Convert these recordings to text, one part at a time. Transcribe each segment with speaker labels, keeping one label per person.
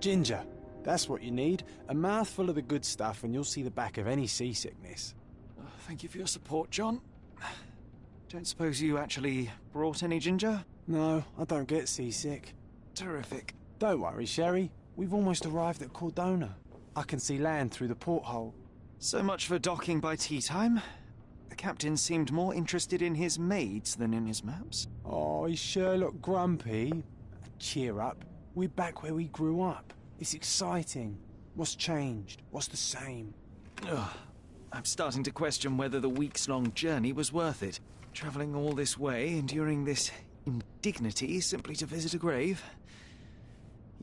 Speaker 1: Ginger. That's what you need. A mouthful of the good stuff and you'll see the back of any seasickness.
Speaker 2: Oh, thank you for your support, John. Don't suppose you actually brought any ginger?
Speaker 1: No, I don't get seasick.
Speaker 2: Terrific.
Speaker 1: Don't worry, Sherry. We've almost arrived at Cordona. I can see land through the porthole.
Speaker 2: So much for docking by tea time. The captain seemed more interested in his maids than in his maps.
Speaker 1: Oh, is Sherlock grumpy? Cheer up. We're back where we grew up. It's exciting. What's changed? What's the same?
Speaker 2: Ugh. I'm starting to question whether the weeks-long journey was worth it. Travelling all this way, enduring this indignity simply to visit a grave.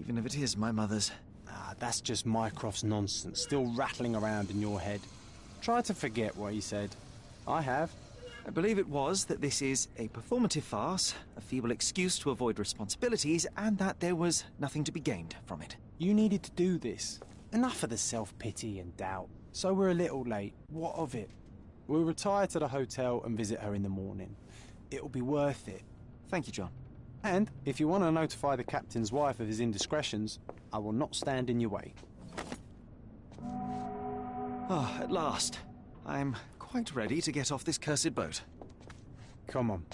Speaker 2: Even if it is my mother's.
Speaker 1: Ah, that's just Mycroft's nonsense, still rattling around in your head. Try to forget what he said. I have.
Speaker 2: I believe it was that this is a performative farce, a feeble excuse to avoid responsibilities, and that there was nothing to be gained from it.
Speaker 1: You needed to do this. Enough of the self-pity and doubt. So we're a little late. What of it? We'll retire to the hotel and visit her in the morning. It'll be worth it.
Speaker 2: Thank you, John.
Speaker 1: And if you want to notify the captain's wife of his indiscretions, I will not stand in your way.
Speaker 2: Ah, at last. I'm quite ready to get off this cursed boat.
Speaker 1: Come on.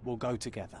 Speaker 1: We'll go together.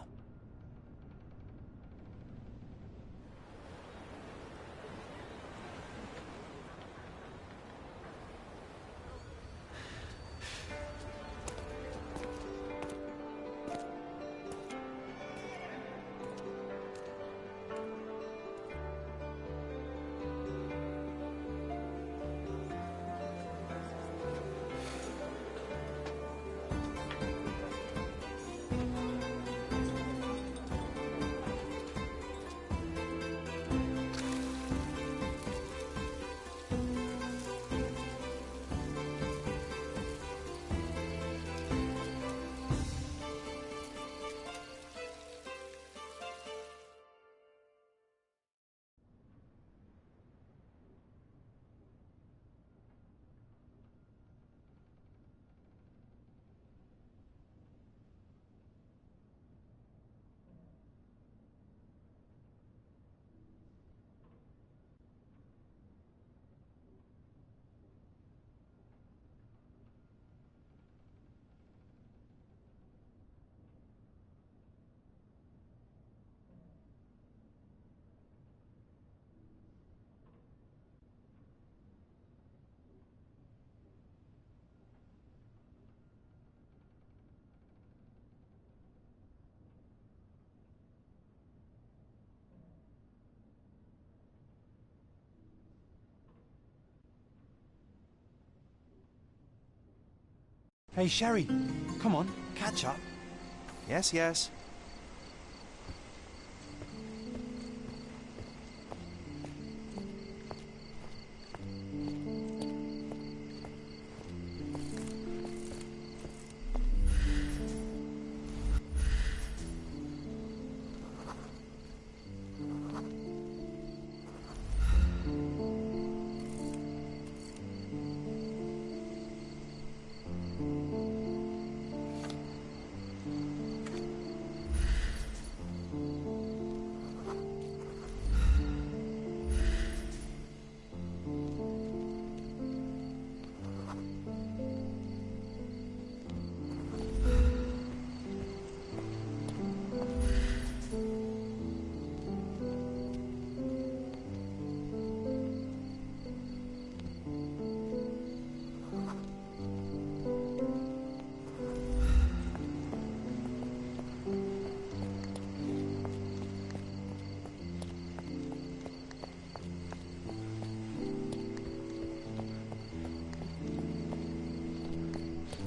Speaker 1: Hey, Sherry, come on, catch up.
Speaker 2: Yes, yes.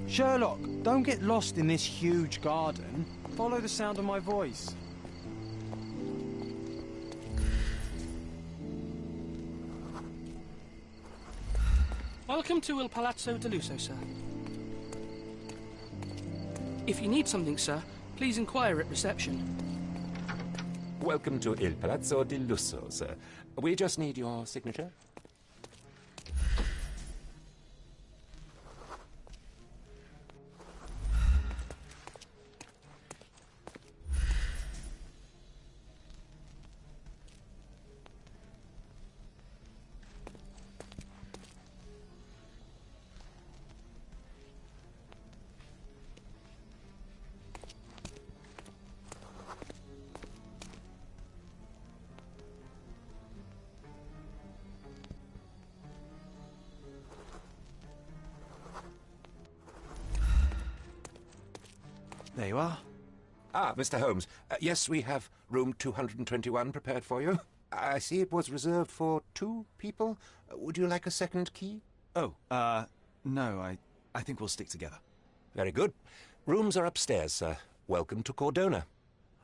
Speaker 1: Sherlock, don't get lost in this huge garden. Follow the sound of my voice.
Speaker 3: Welcome to Il Palazzo de Lusso, sir. If you need something, sir, please inquire at reception.
Speaker 4: Welcome to Il Palazzo di Lusso, sir. We just need your signature.
Speaker 2: There you are.
Speaker 4: Ah, Mr. Holmes. Yes, we have room 221 prepared for you. I see it was reserved for 2 people. Would you like a second key?
Speaker 2: Oh, no, I think we'll stick together.
Speaker 4: Very good. Rooms are upstairs, sir. Welcome to Cordona.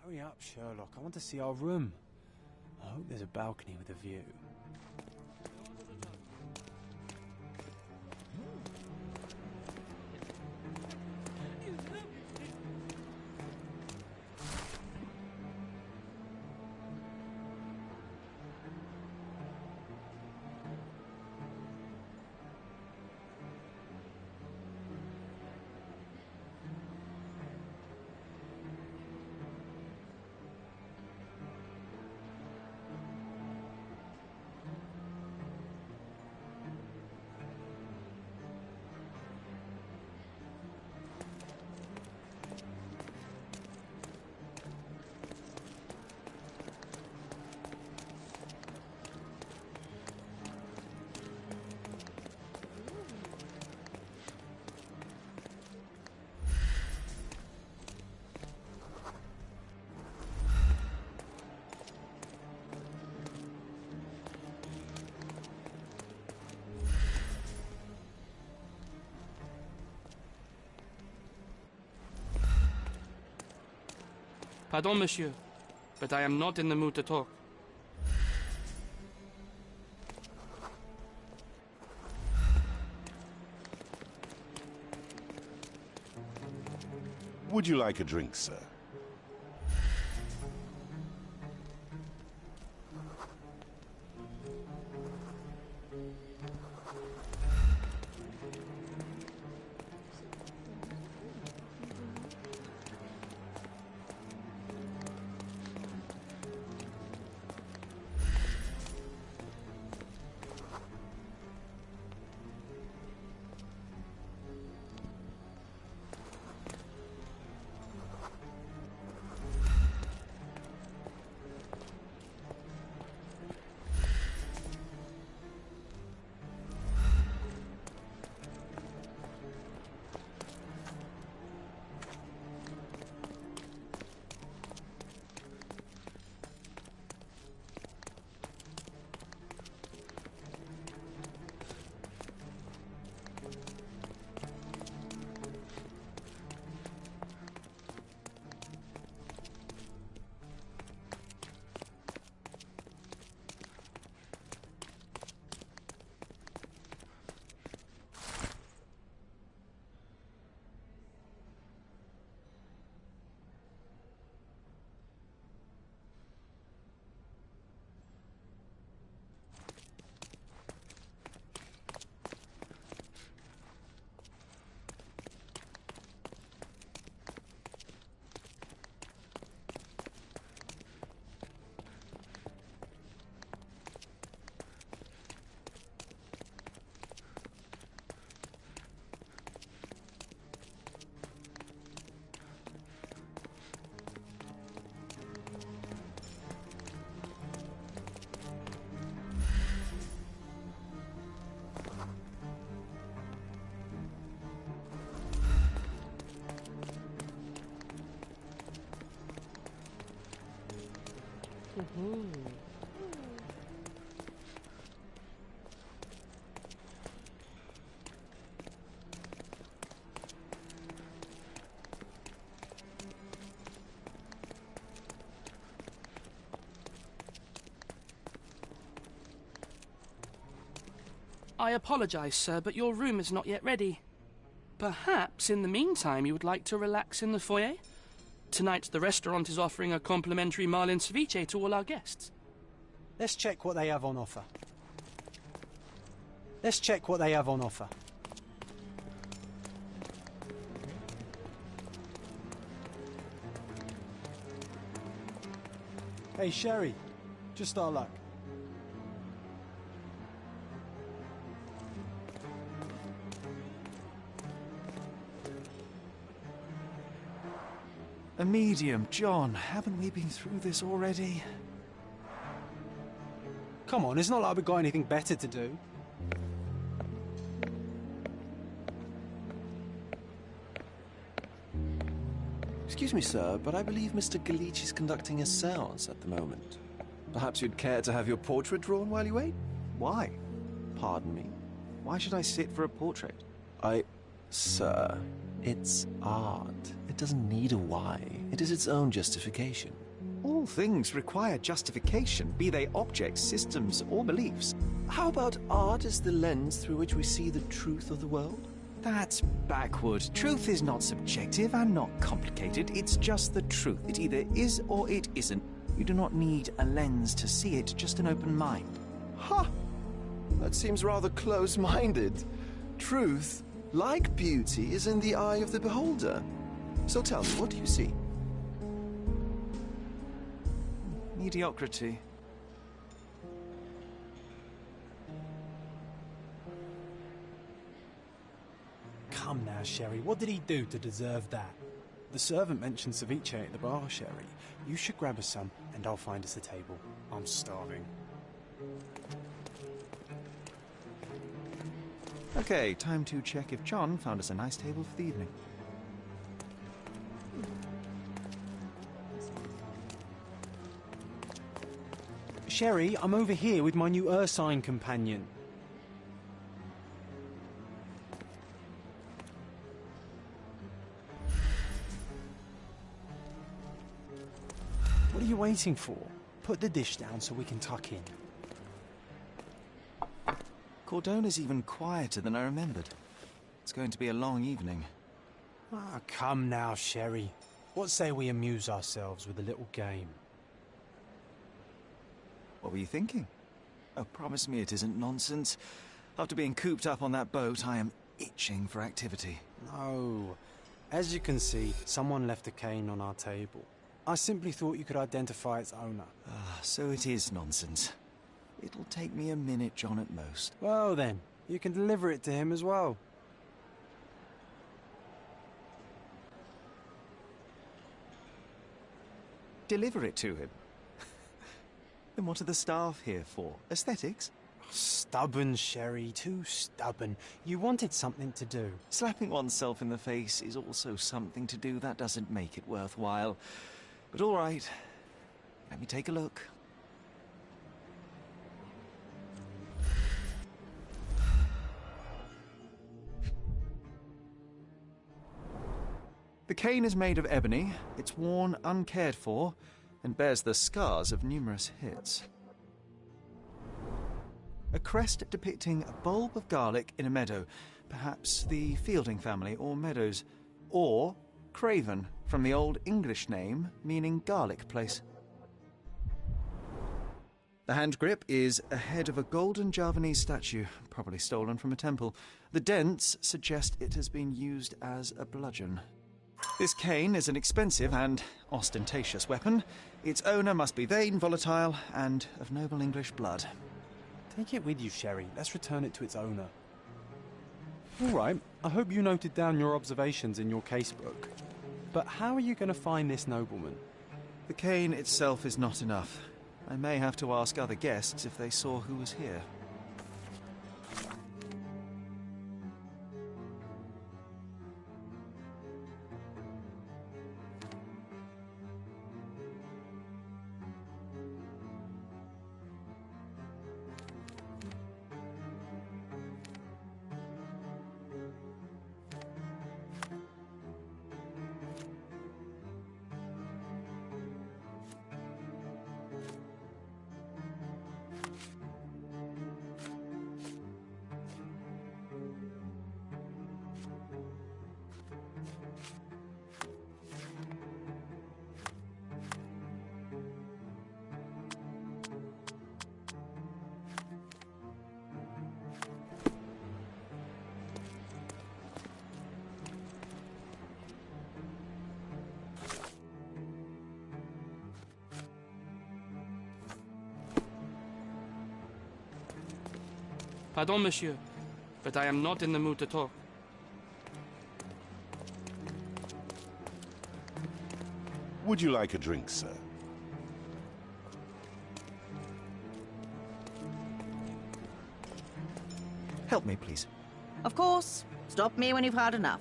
Speaker 1: Hurry up, Sherlock. I want to see our room. I hope there's a balcony with a view.
Speaker 3: Pardon, monsieur, but I am not in the mood to talk.
Speaker 5: Would you like a drink, sir?
Speaker 3: I apologize, sir, but your room is not yet ready. Perhaps, in the meantime, you would like to relax in the foyer? Tonight, the restaurant is offering a complimentary marlin ceviche to all our guests.
Speaker 1: Let's check what they have on offer. Let's check what they have on offer. Hey, Sherry. Just our luck.
Speaker 2: A medium, John. Haven't we been through this already?
Speaker 1: Come on, it's not like we've got anything better to do.
Speaker 5: Excuse me, sir, but I believe Mr. Galich is conducting a séance at the moment. Perhaps you'd care to have your portrait drawn while you wait?
Speaker 2: Why?
Speaker 5: Pardon me?
Speaker 2: Why should I sit for a portrait?
Speaker 5: Sir, it's art. It doesn't need a why. It is its own justification.
Speaker 2: All things require justification, be they objects, systems, or beliefs.
Speaker 5: How about art as the lens through which we see the truth of the world?
Speaker 2: That's backward. Truth is not subjective and not complicated. It's just the truth. It either is or it isn't. You do not need a lens to see it, just an open mind.
Speaker 5: Ha! That seems rather close-minded. Truth, like beauty, is in the eye of the beholder. So tell me, what do you see?
Speaker 2: Mediocrity.
Speaker 1: Come now, Sherry. What did he do to deserve that? The servant mentioned ceviche at the bar, Sherry. You should grab us some, and I'll find us a table. I'm starving.
Speaker 2: Okay, time to check if John found us a nice table for the evening.
Speaker 1: Sherry, I'm over here with my new Ursine companion. What are you waiting for? Put the dish down so we can tuck in.
Speaker 2: Cordona's even quieter than I remembered. It's going to be a long evening.
Speaker 1: Ah, come now, Sherry. What say we amuse ourselves with a little game?
Speaker 2: What were you thinking? Oh, promise me it isn't nonsense. After being cooped up on that boat, I am itching for activity.
Speaker 1: No. As you can see, someone left a cane on our table. I simply thought you could identify its owner.
Speaker 2: Ah, so it is nonsense. It'll take me a minute, John, at most.
Speaker 1: Well then, you can deliver it to him as well.
Speaker 2: Deliver it to him? Then what are the staff here for? Aesthetics?
Speaker 1: Stubborn, Sherry, too stubborn. You wanted something to do.
Speaker 2: Slapping oneself in the face is also something to do. That doesn't make it worthwhile. But all right, let me take a look. The cane is made of ebony, it's worn uncared for, and bears the scars of numerous hits. A crest depicting a bulb of garlic in a meadow, perhaps the Fielding family or Meadows, or Craven, from the Old English name meaning garlic place. The hand grip is a head of a golden Javanese statue, probably stolen from a temple. The dents suggest it has been used as a bludgeon. This cane is an expensive and ostentatious weapon. Its owner must be vain, volatile, and of noble English blood.
Speaker 1: Take it with you, Sherry. Let's return it to its owner. All right. I hope you noted down your observations in your casebook. But how are you going to find this nobleman?
Speaker 2: The cane itself is not enough. I may have to ask other guests if they saw who was here.
Speaker 3: Pardon, monsieur, but I am not in the mood to talk.
Speaker 4: Would you like a drink, sir?
Speaker 2: Help me, please.
Speaker 6: Of course. Stop me when you've had enough.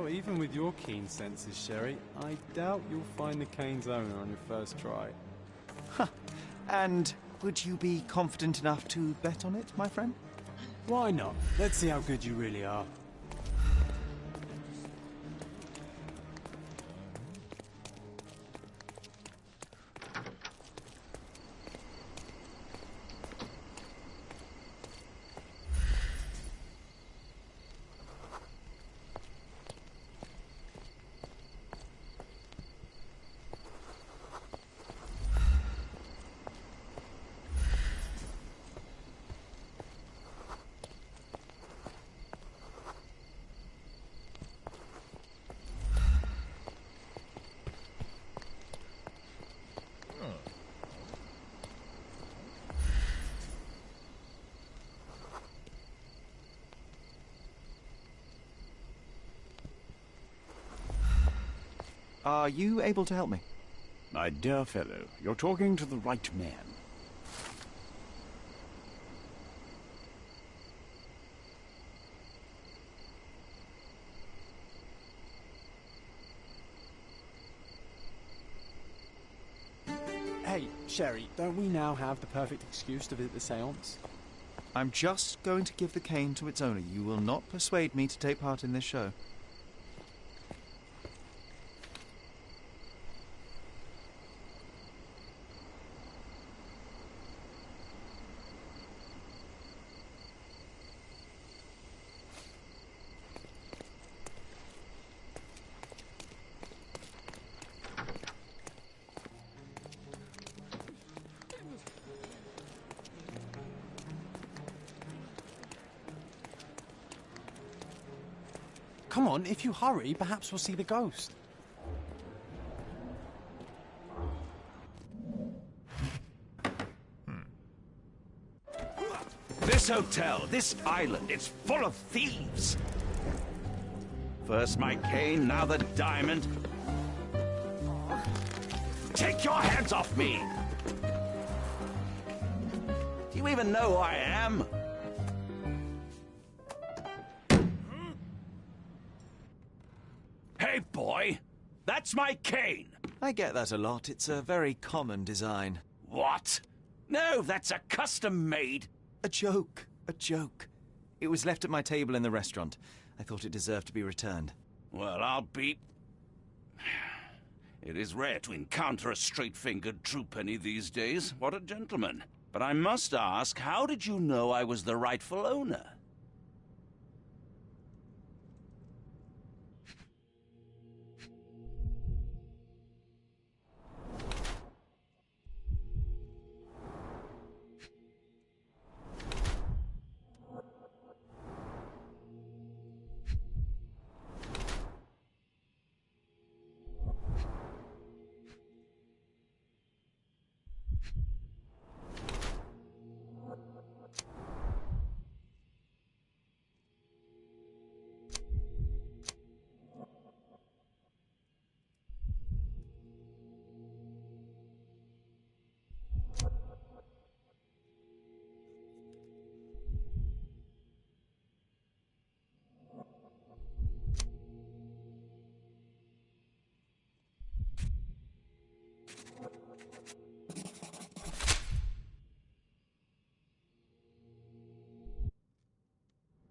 Speaker 1: Well, even with your keen senses, Sherry, I doubt you'll find the cane's owner on your first try.
Speaker 2: And would you be confident enough to bet on it, my friend?
Speaker 1: Why not? Let's see how good you really are.
Speaker 2: Are you able to help me?
Speaker 6: My dear fellow, you're talking to the right man.
Speaker 1: Hey, Sherry, don't we now have the perfect excuse to visit the seance?
Speaker 2: I'm just going to give the cane to its owner. You will not persuade me to take part in this show.
Speaker 1: Come on, if you hurry, perhaps we'll see the ghost.
Speaker 6: This hotel, this island, it's full of thieves. First my cane, now the diamond. Take your hands off me! Do you even know who I am? Hey, boy! That's my cane!
Speaker 2: I get that a lot. It's a very common design.
Speaker 6: What? No, that's a custom-made...
Speaker 2: A joke. A joke. It was left at my table in the restaurant. I thought it deserved to be returned.
Speaker 6: Well, I'll be... It is rare to encounter a straight-fingered true penny these days. What a gentleman. But I must ask, how did you know I was the rightful owner?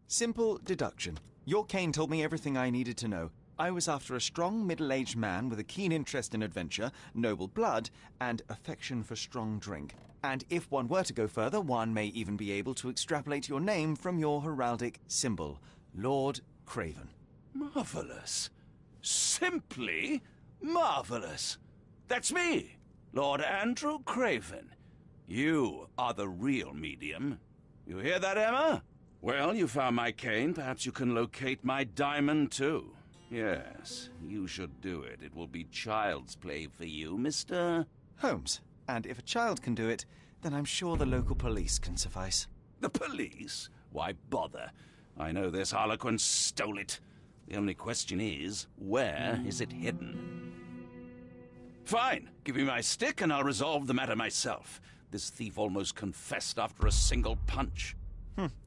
Speaker 2: Simple deduction. Your cane told me everything I needed to know. I was after a strong, middle-aged man with a keen interest in adventure, noble blood, and affection for strong drink. And if one were to go further, one may even be able to extrapolate your name from your heraldic symbol, Lord Craven.
Speaker 6: Marvelous. Simply marvelous. That's me, Lord Andrew Craven. You are the real medium. You hear that, Emma? Well, you found my cane. Perhaps you can locate my diamond, too. Yes, you should do it. It will be child's play for you, Mr.
Speaker 2: Holmes. And if a child can do it, then I'm sure the local police can suffice.
Speaker 6: The police? Why bother? I know this harlequin stole it. The only question is, where is it hidden? Fine. Give me my stick and I'll resolve the matter myself. This thief almost confessed after a single punch.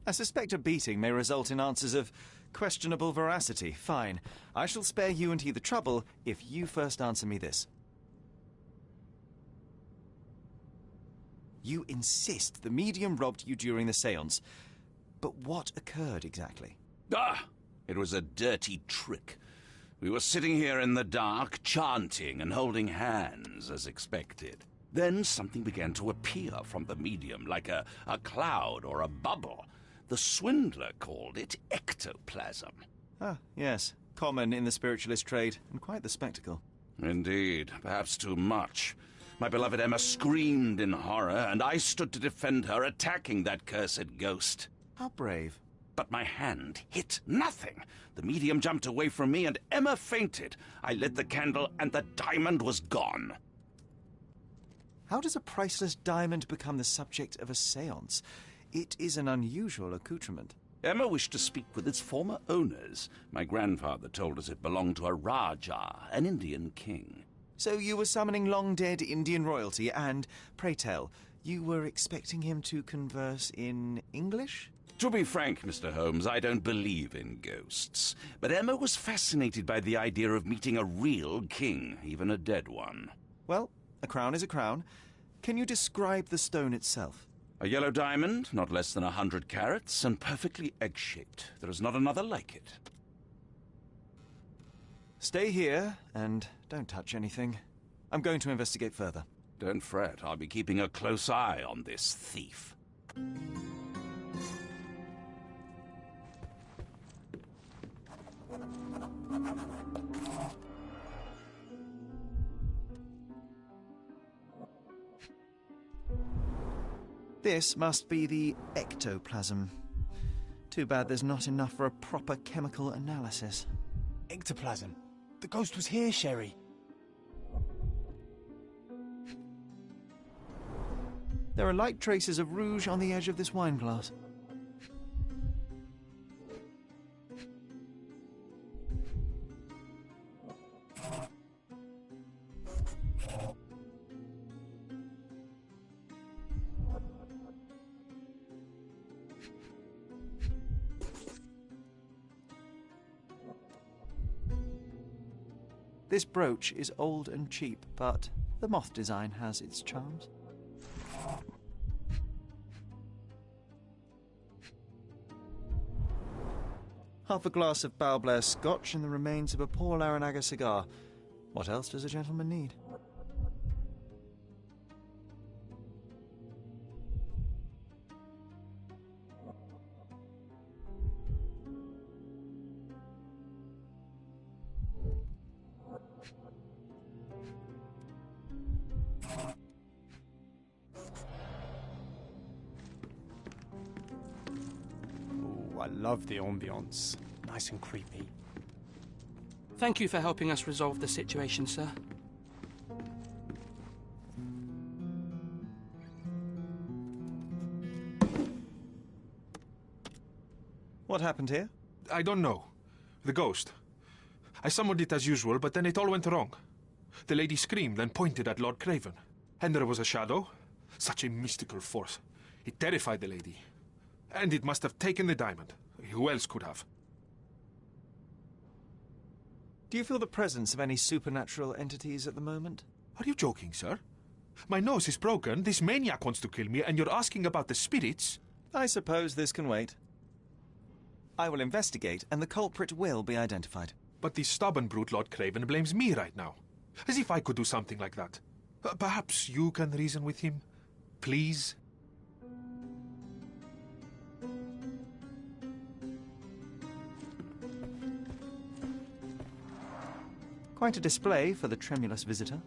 Speaker 2: I suspect a beating may result in answers of Questionable veracity. Fine. I shall spare you and he the trouble if you first answer me this. You insist the medium robbed you during the séance. But what occurred exactly?
Speaker 6: It was a dirty trick. We were sitting here in the dark, chanting and holding hands, as expected. Then something began to appear from the medium, like a cloud or a bubble. The swindler called it ectoplasm.
Speaker 2: Ah, yes. Common in the spiritualist trade, and quite the spectacle.
Speaker 6: Indeed, perhaps too much. My beloved Emma screamed in horror, and I stood to defend her, attacking that cursed ghost.
Speaker 2: How brave.
Speaker 6: But my hand hit nothing. The medium jumped away from me, and Emma fainted. I lit the candle, and the diamond was gone.
Speaker 2: How does a priceless diamond become the subject of a séance? It is an unusual accoutrement.
Speaker 6: Emma wished to speak with its former owners. My grandfather told us it belonged to a Rajah, an Indian king.
Speaker 2: So you were summoning long-dead Indian royalty, and, pray tell, you were expecting him to converse in English?
Speaker 6: To be frank, Mr. Holmes, I don't believe in ghosts. But Emma was fascinated by the idea of meeting a real king, even a dead one.
Speaker 2: Well, a crown is a crown. Can you describe the stone itself?
Speaker 6: A yellow diamond, not less than 100 carats, and perfectly egg-shaped. There is not another like it.
Speaker 2: Stay here, and don't touch anything. I'm going to investigate further.
Speaker 6: Don't fret, I'll be keeping a close eye on this thief.
Speaker 2: This must be the ectoplasm. Too bad there's not enough for a proper chemical analysis.
Speaker 1: Ectoplasm. The ghost was here, Sherry.
Speaker 2: There are light traces of rouge on the edge of this wine glass. This brooch is old and cheap, but the moth design has its charms. Half a glass of Balblair Scotch and the remains of a Paul Aranaga cigar. What else does a gentleman need?
Speaker 1: I love the ambience. Nice and creepy.
Speaker 3: Thank you for helping us resolve the situation, sir.
Speaker 2: What happened here?
Speaker 7: I don't know. The ghost. I summoned it as usual, but then it all went wrong. The lady screamed and pointed at Lord Craven. And there was a shadow. Such a mystical force. It terrified the lady. And it must have taken the diamond. Who else could have?
Speaker 2: Do you feel the presence of any supernatural entities at the moment?
Speaker 7: Are you joking, sir? My nose is broken, this maniac wants to kill me, and you're asking about the spirits?
Speaker 2: I suppose this can wait. I will investigate, and the culprit will be identified.
Speaker 7: But the stubborn brute Lord Craven blames me right now. As if I could do something like that. Perhaps you can reason with him? Please?
Speaker 2: Quite a display for the tremulous visitor.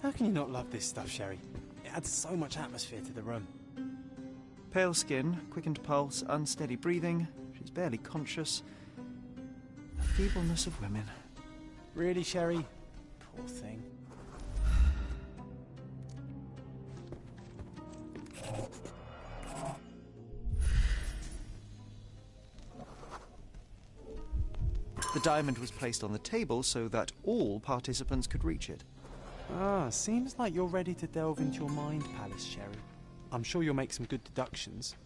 Speaker 1: How can you not love this stuff, Sherry? It adds so much atmosphere to the room.
Speaker 2: Pale skin, quickened pulse, unsteady breathing. She's barely conscious. The feebleness of women.
Speaker 1: Really, Sherry? Poor thing.
Speaker 2: The diamond was placed on the table so that all participants could reach it.
Speaker 1: Ah, seems like you're ready to delve into your mind palace, Sherry. I'm sure you'll make some good deductions.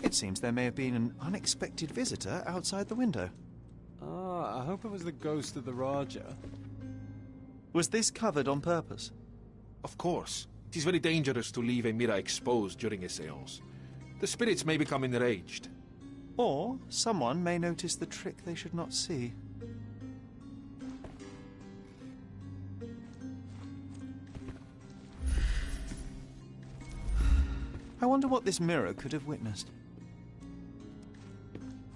Speaker 2: It seems there may have been an unexpected visitor outside the window.
Speaker 1: Ah, I hope it was the ghost of the Raja.
Speaker 2: Was this covered on purpose?
Speaker 7: Of course. It is very dangerous to leave a mirror exposed during a séance. The spirits may become enraged.
Speaker 2: Or someone may notice the trick they should not see. I wonder what this mirror could have witnessed.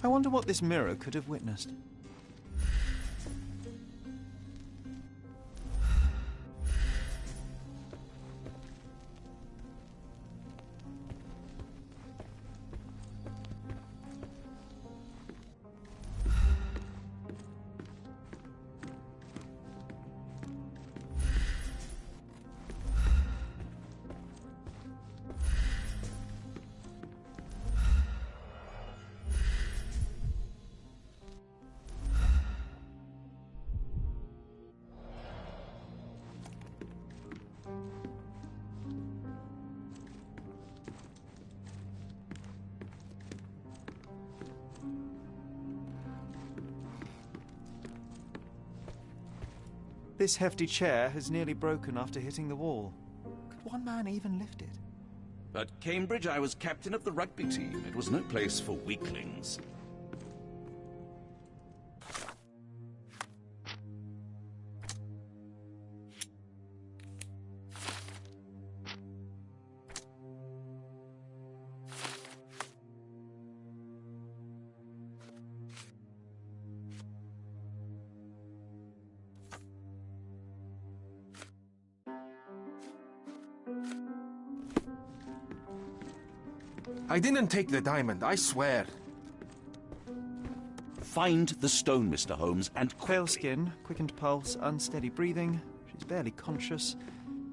Speaker 2: I wonder what this mirror could have witnessed. This hefty chair has nearly broken after hitting the wall. Could one man even lift it?
Speaker 6: At Cambridge, I was captain of the rugby team. It was no place for weaklings.
Speaker 7: I didn't take the diamond, I swear.
Speaker 6: Find the stone, Mr. Holmes, and
Speaker 2: Pale skin, quickened pulse, unsteady breathing. She's barely conscious.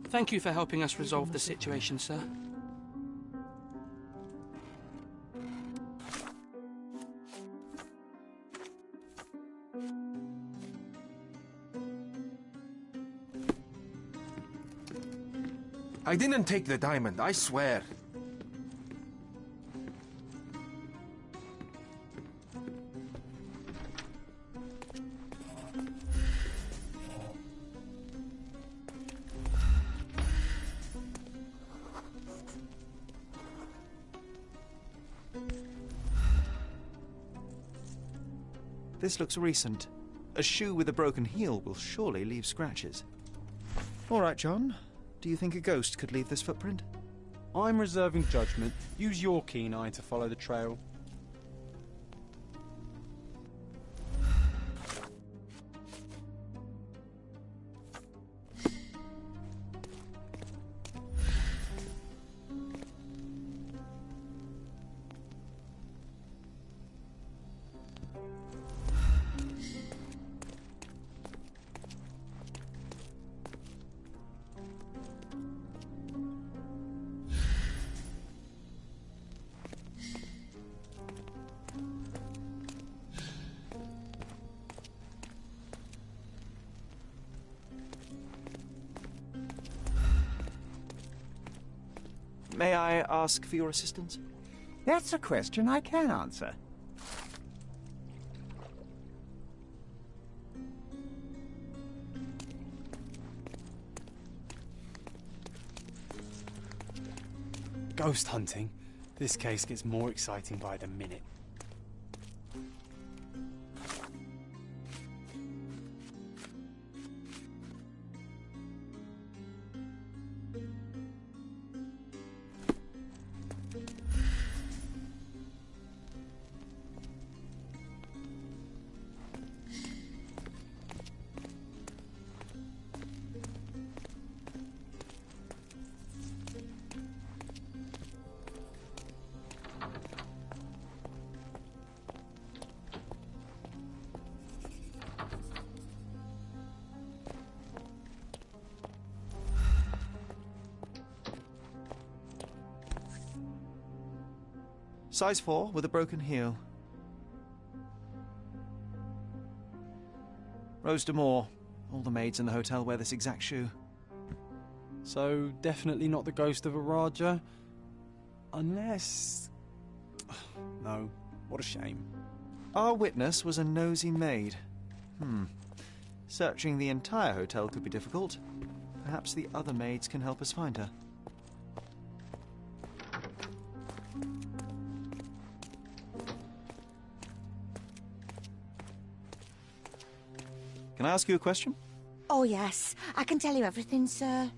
Speaker 3: Thank you for helping us resolve the situation, sir.
Speaker 7: I didn't take the diamond, I swear.
Speaker 2: This looks recent. A shoe with a broken heel will surely leave scratches. All right, John. Do you think a ghost could leave this footprint?
Speaker 1: I'm reserving judgment. Use your keen eye to follow the trail.
Speaker 2: May I ask for your assistance?
Speaker 8: That's a question I can answer.
Speaker 1: Ghost hunting. This case gets more exciting by the minute.
Speaker 2: Size 4 with a broken heel. Rose D'Amour. All the maids in the hotel wear this exact shoe.
Speaker 1: So, definitely not the ghost of a Raja. Unless... know. What a shame.
Speaker 2: Our witness was a nosy maid. Searching the entire hotel could be difficult. Perhaps the other maids can help us find her. Can I ask you a question?
Speaker 9: Oh, yes. I can tell you everything, sir.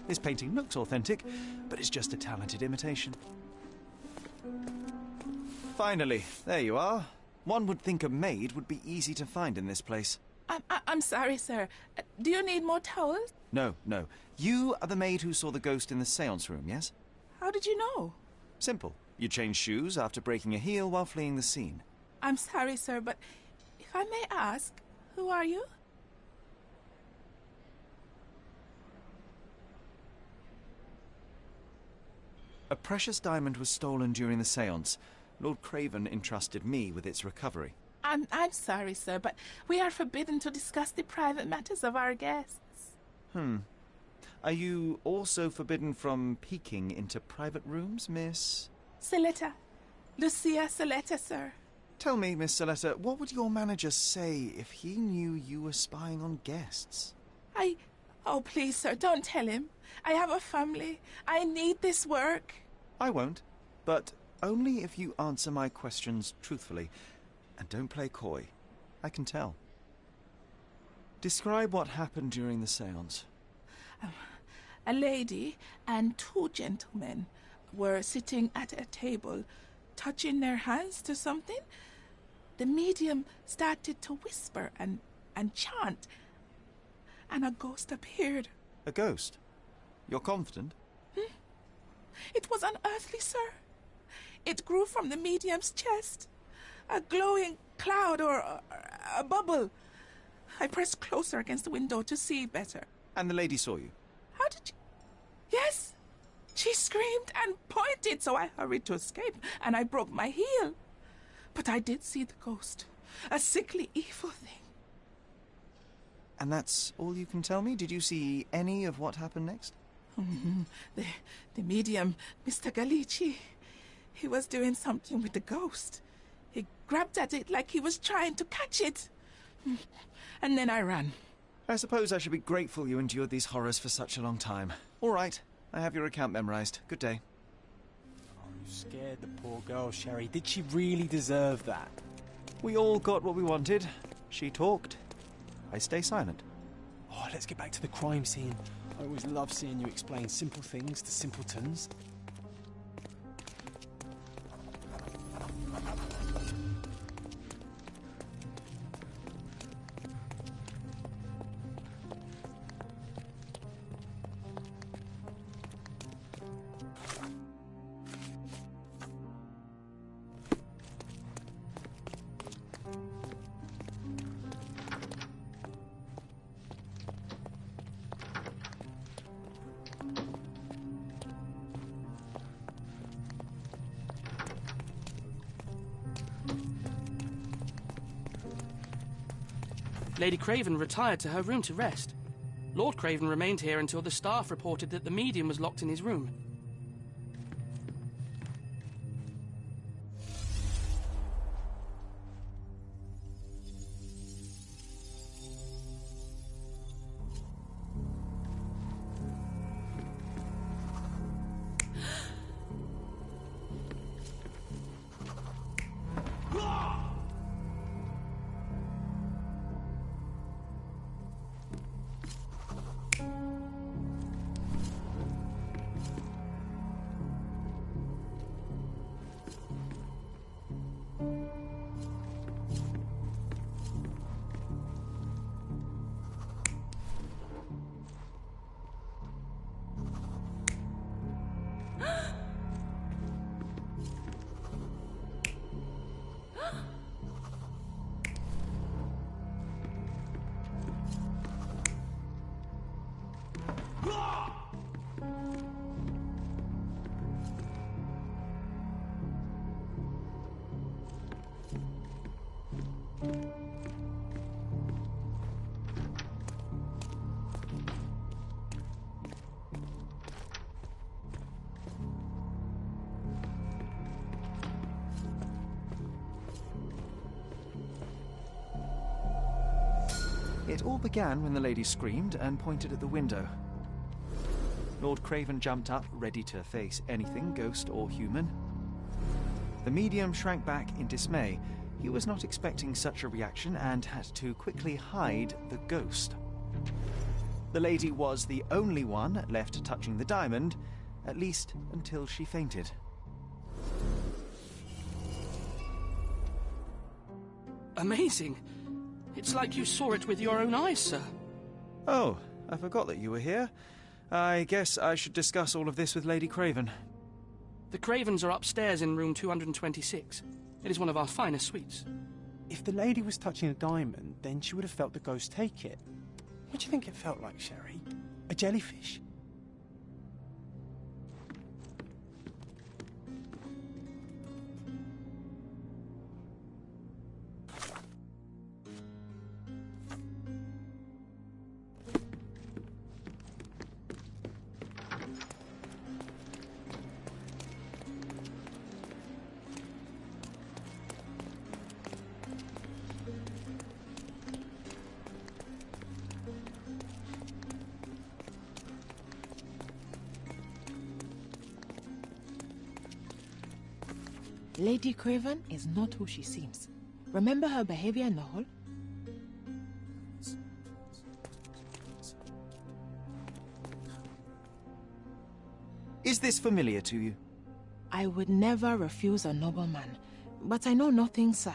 Speaker 2: This painting looks authentic, but it's just a talented imitation. Finally, there you are. One would think a maid would be easy to find in this place.
Speaker 10: I'm sorry, sir. Do you need more towels?
Speaker 2: No. You are the maid who saw the ghost in the séance room, yes?
Speaker 10: How did you know?
Speaker 2: Simple. You changed shoes after breaking a heel while fleeing the scene.
Speaker 10: I'm sorry, sir, but if I may ask, who are you?
Speaker 2: A precious diamond was stolen during the séance. Lord Craven entrusted me with its recovery.
Speaker 10: I'm sorry, sir, but we are forbidden to discuss the private matters of our guests.
Speaker 2: Are you also forbidden from peeking into private rooms, Miss?
Speaker 10: Saletta. Lucia Saletta, sir.
Speaker 2: Tell me, Miss Saletta, what would your manager say if he knew you were spying on guests?
Speaker 10: Oh, please, sir, don't tell him. I have a family. I need this work.
Speaker 2: I won't, but only if you answer my questions truthfully. And don't play coy. I can tell. Describe what happened during the séance.
Speaker 10: A lady and two gentlemen were sitting at a table, touching their hands to something. The medium started to whisper and chant, and a ghost appeared.
Speaker 2: A ghost? You're confident?
Speaker 10: It was unearthly, sir. It grew from the medium's chest. A glowing cloud or a bubble. I pressed closer against the window to see better.
Speaker 2: And the lady saw you?
Speaker 10: How did you... Yes! She screamed and pointed, so I hurried to escape, and I broke my heel. But I did see the ghost. A sickly, evil thing.
Speaker 2: And that's all you can tell me? Did you see any of what happened next?
Speaker 10: The medium, Mr. Gallici, he was doing something with the ghost. He grabbed at it like he was trying to catch it. And then I ran.
Speaker 2: I suppose I should be grateful you endured these horrors for such a long time. All right, I have your account memorized. Good day.
Speaker 1: Oh, you scared the poor girl, Sherry. Did she really deserve that?
Speaker 2: We all got what we wanted. She talked. I stay silent.
Speaker 1: Oh, let's get back to the crime scene. I always love seeing you explain simple things to simpletons.
Speaker 3: Lady Craven retired to her room to rest. Lord Craven remained here until the staff reported that the medium was locked in his room.
Speaker 2: It all began when the lady screamed and pointed at the window. Lord Craven jumped up, ready to face anything, ghost or human. The medium shrank back in dismay. He was not expecting such a reaction and had to quickly hide the ghost. The lady was the only one left touching the diamond, at least until she fainted.
Speaker 3: Amazing. It's like you saw it with your own eyes, sir.
Speaker 2: Oh, I forgot that you were here. I guess I should discuss all of this with Lady Craven.
Speaker 3: The Cravens are upstairs in room 226. It is one of our finest suites.
Speaker 1: If the lady was touching a diamond, then she would have felt the ghost take it. What do you think it felt like, Sherry? A jellyfish?
Speaker 11: Lady Craven is not who she seems. Remember her behavior in the hall?
Speaker 2: Is this familiar to you?
Speaker 11: I would never refuse a nobleman, but I know nothing, sir.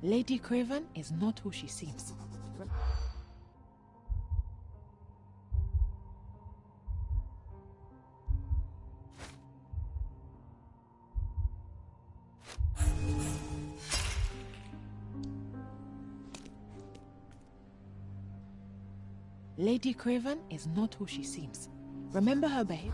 Speaker 11: Lady Craven is not who she seems. Lady Craven is not who she seems. Remember her behavior.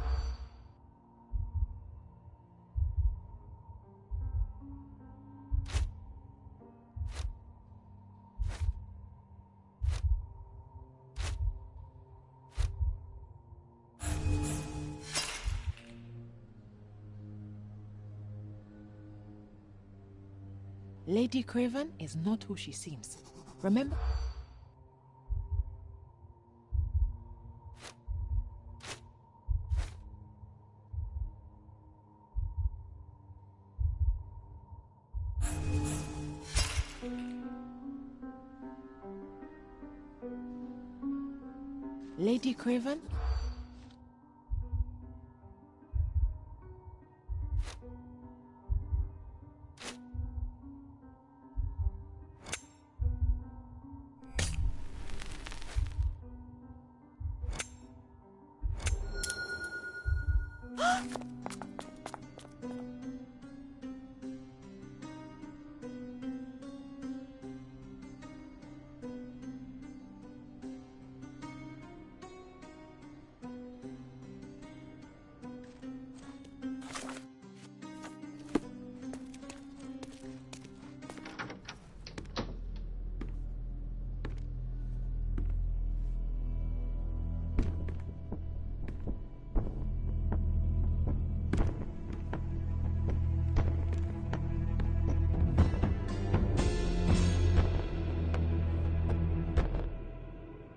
Speaker 11: Lady Craven is not who she seems. Remember. Lady Craven?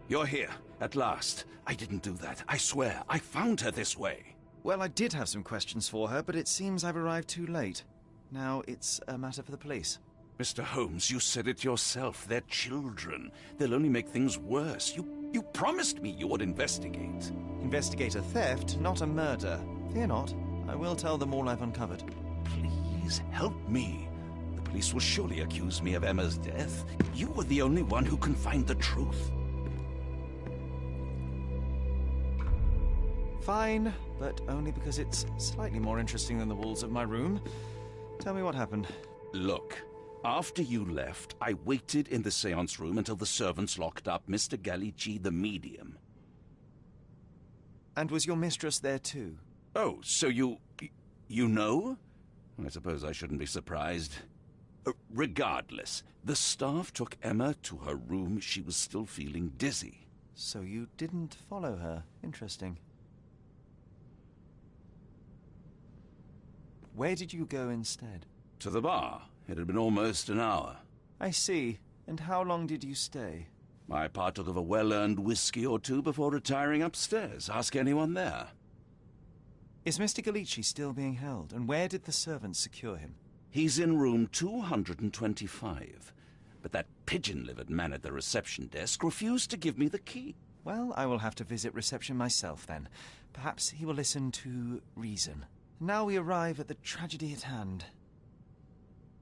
Speaker 6: You're here, at last. I didn't do that. I swear, I found her this way.
Speaker 2: Well, I did have some questions for her, but it seems I've arrived too late. Now it's a matter for the police.
Speaker 6: Mr. Holmes, you said it yourself. They're children. They'll only make things worse. You promised me you would investigate.
Speaker 2: Investigate a theft, not a murder. Fear not. I will tell them all I've uncovered.
Speaker 6: Please, help me. The police will surely accuse me of Emma's death. You were the only one who can find the truth.
Speaker 2: Fine, but only because it's slightly more interesting than the walls of my room. Tell me what happened.
Speaker 6: Look, after you left, I waited in the seance room until the servants locked up Mr. Gallici, the medium.
Speaker 2: And was your mistress there too?
Speaker 6: Oh, so you know? I suppose I shouldn't be surprised. Regardless, the staff took Emma to her room. She was still feeling dizzy.
Speaker 2: So you didn't follow her. Interesting. Where did you go instead?
Speaker 6: To the bar. It had been almost an hour.
Speaker 2: I see. And how long did you stay?
Speaker 6: I partook of a well-earned whiskey or two before retiring upstairs. Ask anyone there.
Speaker 2: Is Mr. Galici still being held? And where did the servants secure him?
Speaker 6: He's in room 225. But that pigeon-livered man at the reception desk refused to give me the key.
Speaker 2: Well, I will have to visit reception myself then. Perhaps he will listen to reason. Now we arrive at the tragedy at hand.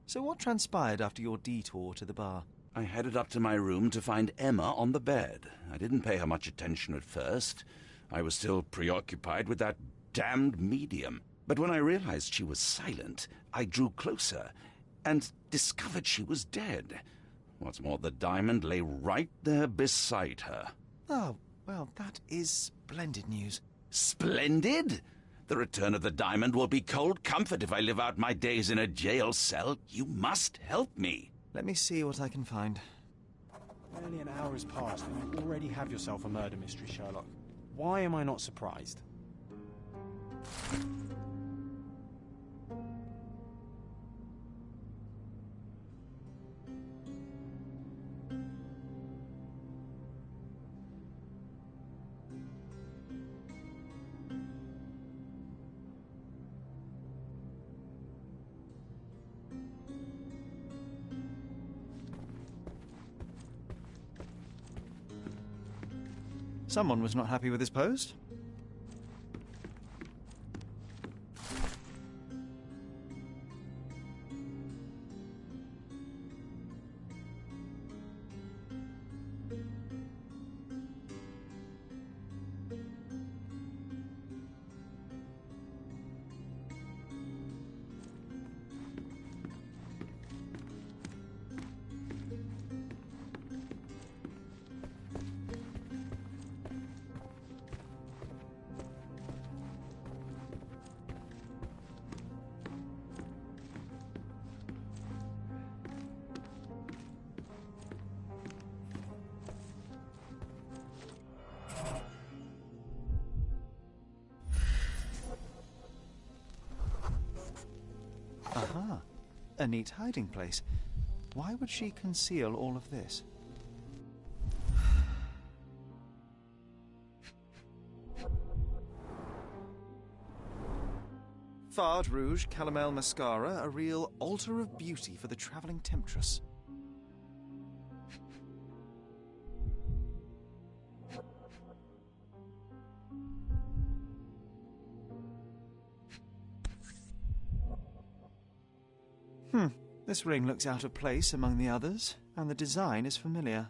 Speaker 2: So what transpired after your detour to the bar?
Speaker 6: I headed up to my room to find Emma on the bed. I didn't pay her much attention at first. I was still preoccupied with that damned medium. But when I realized she was silent, I drew closer and discovered she was dead. What's more, the diamond lay right there beside her.
Speaker 2: Oh, well, that is splendid news.
Speaker 6: Splendid? The return of the diamond will be cold comfort if I live out my days in a jail cell. You must help me.
Speaker 2: Let me see what I can find.
Speaker 1: Nearly an hour has passed and you already have yourself a murder mystery, Sherlock. Why am I not surprised?
Speaker 2: Someone was not happy with his post. Aha, a neat hiding place. Why would she conceal all of this? Fard Rouge Calomel Mascara, a real altar of beauty for the travelling temptress. This ring looks out of place among the others, and the design is familiar.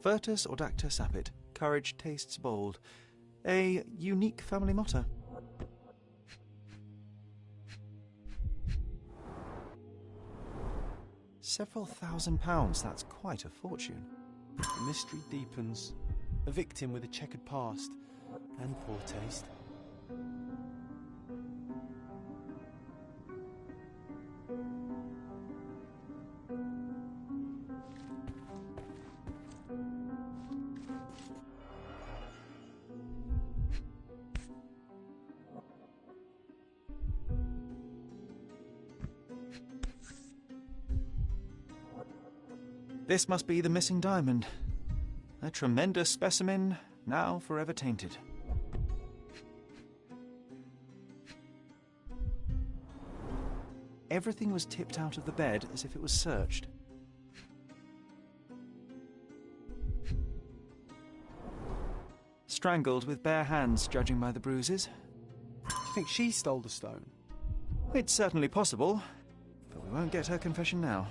Speaker 2: Virtus Audacta Sapit, courage tastes bold. A unique family motto. Several £1,000s, that's quite a fortune.
Speaker 1: The mystery deepens. A victim with a checkered past and poor taste.
Speaker 2: This must be the missing diamond. A tremendous specimen, now forever tainted. Everything was tipped out of the bed as if it was searched. Strangled with bare hands, judging by the bruises.
Speaker 1: Do you think she stole the stone?
Speaker 2: It's certainly possible, but we won't get her confession now.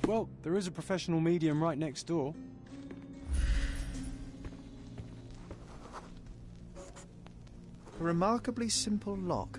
Speaker 1: Well, there is a professional medium right next door.
Speaker 2: A remarkably simple lock.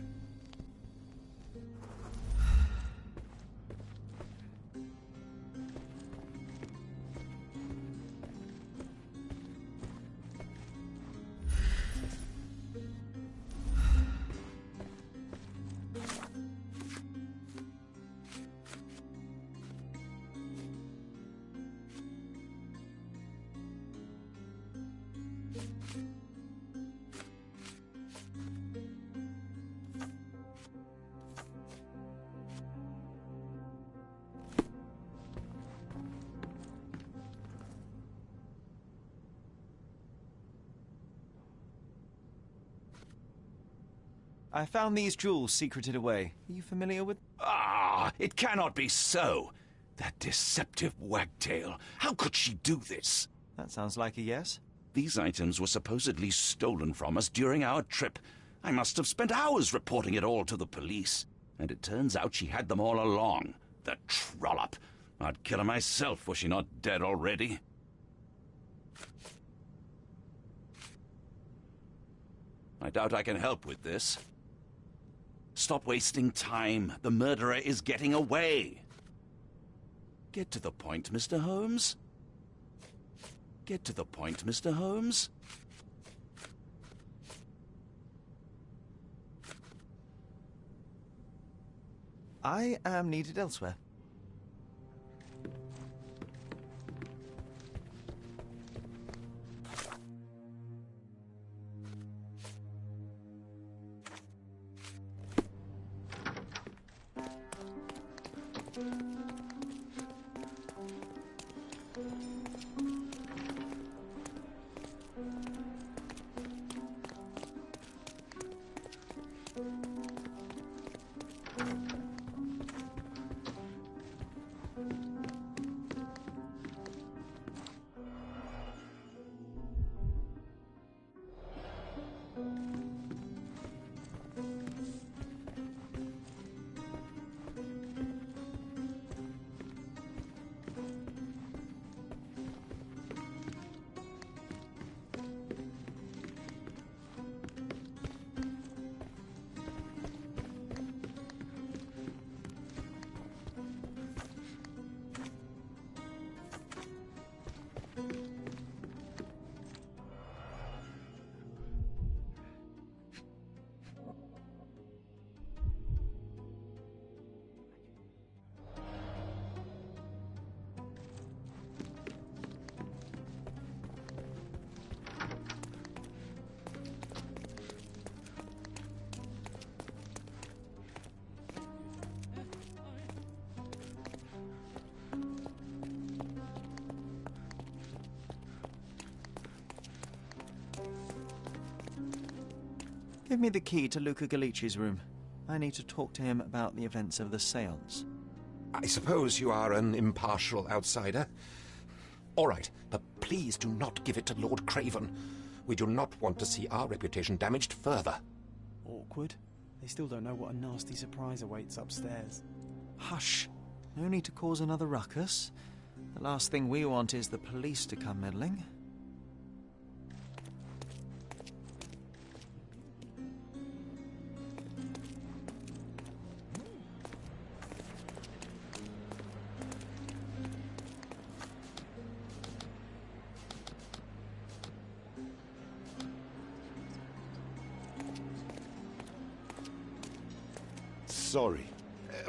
Speaker 2: I found these jewels secreted away. Are you familiar with...
Speaker 6: Ah, it cannot be so. That deceptive wagtail. How could she do this?
Speaker 2: That sounds like a yes.
Speaker 6: These items were supposedly stolen from us during our trip. I must have spent hours reporting it all to the police. And it turns out she had them all along. The trollop. I'd kill her myself were she not dead already. I doubt I can help with this. Stop wasting time. The murderer is getting away. Get to the point, Mr. Holmes. Get to the point, Mr. Holmes.
Speaker 2: I am needed elsewhere. Give me the key to Luca Galici's room. I need to talk to him about the events of the séance.
Speaker 4: I suppose you are an impartial outsider. All right, but please do not give it to Lord Craven. We do not want to see our reputation damaged further.
Speaker 1: Awkward. They still don't know what a nasty surprise awaits upstairs.
Speaker 2: Hush. No need to cause another ruckus. The last thing we want is the police to come meddling.
Speaker 4: Sorry.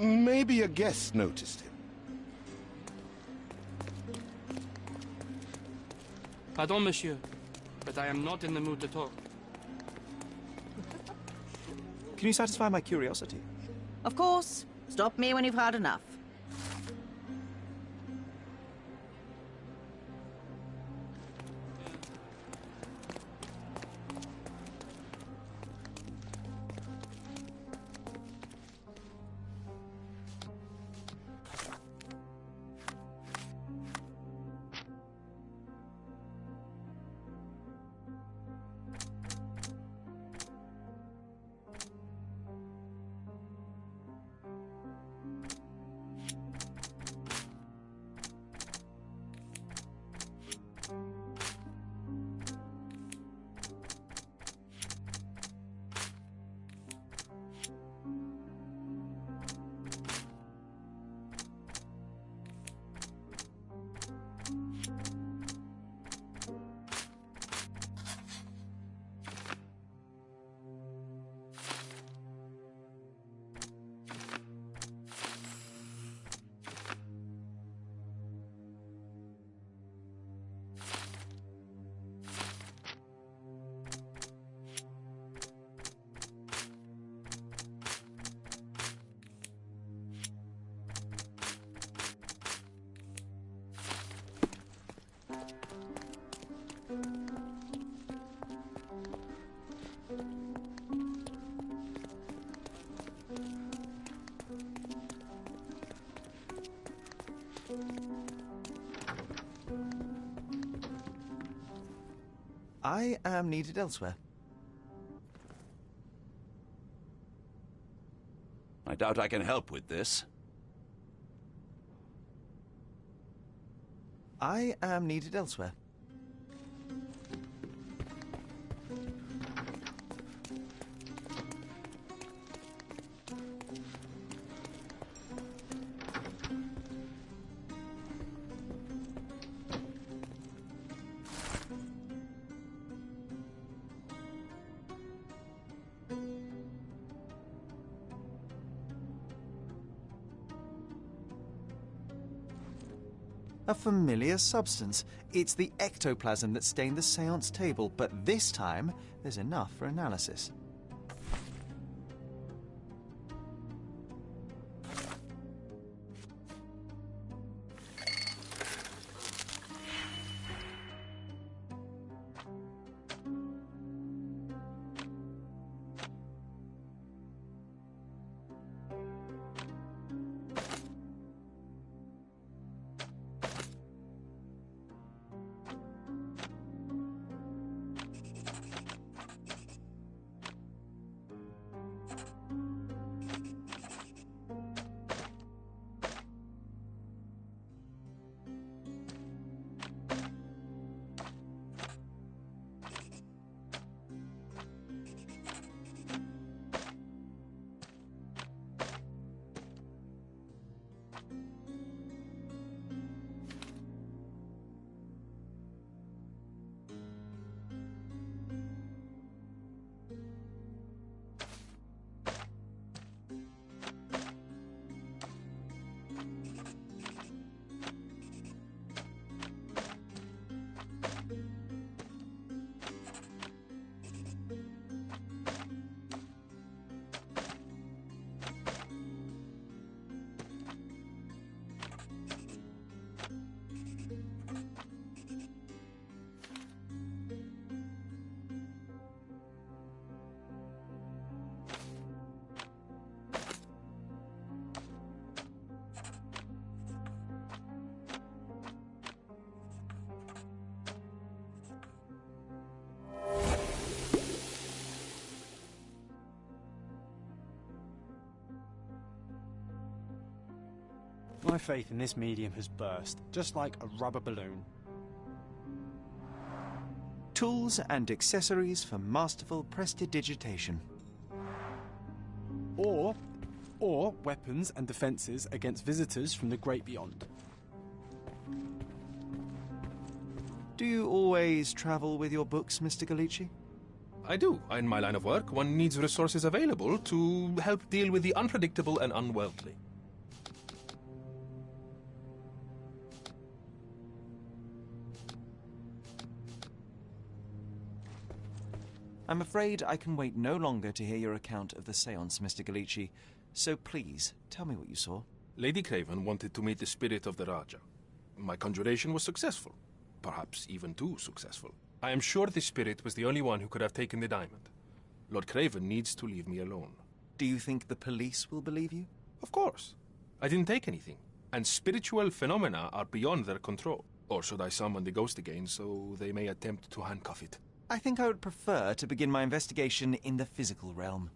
Speaker 4: Maybe a guest noticed him.
Speaker 3: Pardon, monsieur, but I am not in the mood to talk.
Speaker 2: Can you satisfy my curiosity?
Speaker 12: Of course. Stop me when you've had enough.
Speaker 2: I am needed elsewhere.
Speaker 6: I doubt I can help with this.
Speaker 2: I am needed elsewhere. A familiar substance. It's the ectoplasm that stained the seance table, but this time there's enough for analysis.
Speaker 1: My faith in this medium has burst, just like a rubber balloon.
Speaker 2: Tools and accessories for masterful prestidigitation.
Speaker 1: Or weapons and defences against visitors from the great beyond.
Speaker 2: Do you always travel with your books, Mr. Galici?
Speaker 7: I do. In my line of work, one needs resources available to help deal with the unpredictable and unworldly.
Speaker 2: I'm afraid I can wait no longer to hear your account of the séance, Mr. Galici. So please, tell me what you saw.
Speaker 7: Lady Craven wanted to meet the spirit of the Raja. My conjuration was successful. Perhaps even too successful. I am sure the spirit was the only one who could have taken the diamond. Lord Craven needs to leave me alone.
Speaker 2: Do you think the police will believe you?
Speaker 7: Of course. I didn't take anything. And spiritual phenomena are beyond their control. Or should I summon the ghost again so they may attempt to handcuff it?
Speaker 2: I think I would prefer to begin my investigation in the physical realm.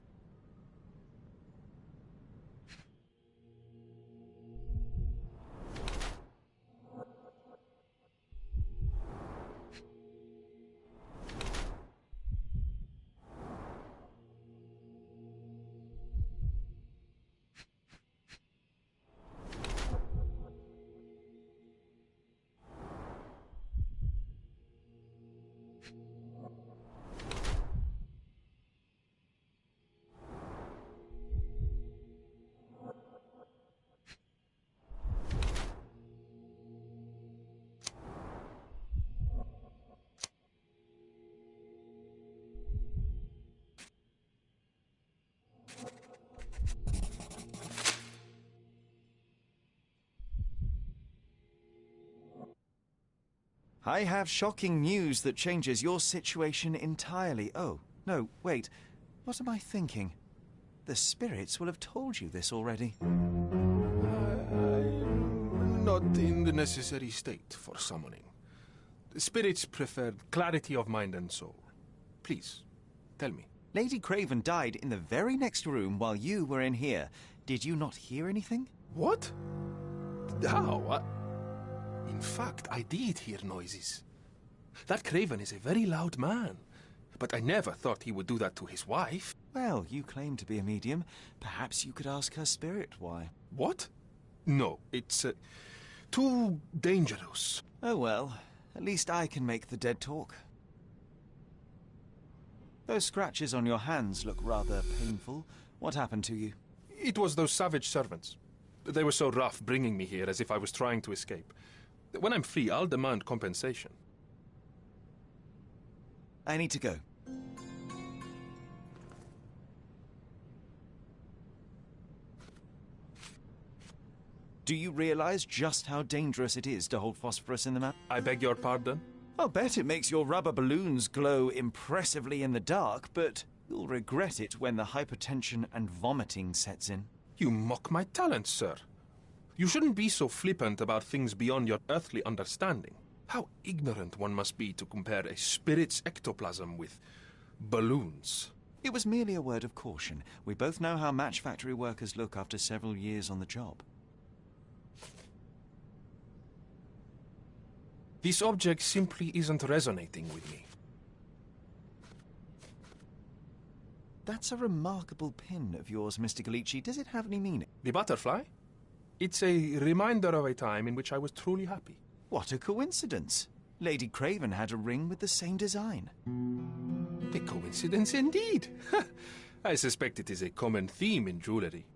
Speaker 2: I have shocking news that changes your situation entirely. Oh, no, wait. What am I thinking? The spirits will have told you this already.
Speaker 7: I'm not in the necessary state for summoning. Spirits prefer clarity of mind and soul. Please, tell me.
Speaker 2: Lady Craven died in the very next room while you were in here. Did you not hear anything?
Speaker 7: What? How? In fact, I did hear noises. That Craven is a very loud man. But I never thought he would do that to his wife.
Speaker 2: Well, you claim to be a medium. Perhaps you could ask her spirit why.
Speaker 7: What? No, it's too dangerous.
Speaker 2: Oh well, at least I can make the dead talk. Those scratches on your hands look rather painful. What happened to you?
Speaker 7: It was those savage servants. They were so rough bringing me here as if I was trying to escape. When I'm free, I'll demand compensation.
Speaker 2: I need to go. Do you realize just how dangerous it is to hold phosphorus in the mouth?
Speaker 7: I beg your pardon?
Speaker 2: I'll bet it makes your rubber balloons glow impressively in the dark, but you'll regret it when the hypertension and vomiting sets in.
Speaker 7: You mock my talent, sir. You shouldn't be so flippant about things beyond your earthly understanding. How ignorant one must be to compare a spirit's ectoplasm with balloons.
Speaker 2: It was merely a word of caution. We both know how match factory workers look after several years on the job.
Speaker 7: This object simply isn't resonating with me.
Speaker 2: That's a remarkable pin of yours, Mr. Galici. Does it have any meaning?
Speaker 7: The butterfly? It's a reminder of a time in which I was truly happy.
Speaker 2: What a coincidence. Lady Craven had a ring with the same design.
Speaker 7: A coincidence indeed. I suspect it is a common theme in jewelry.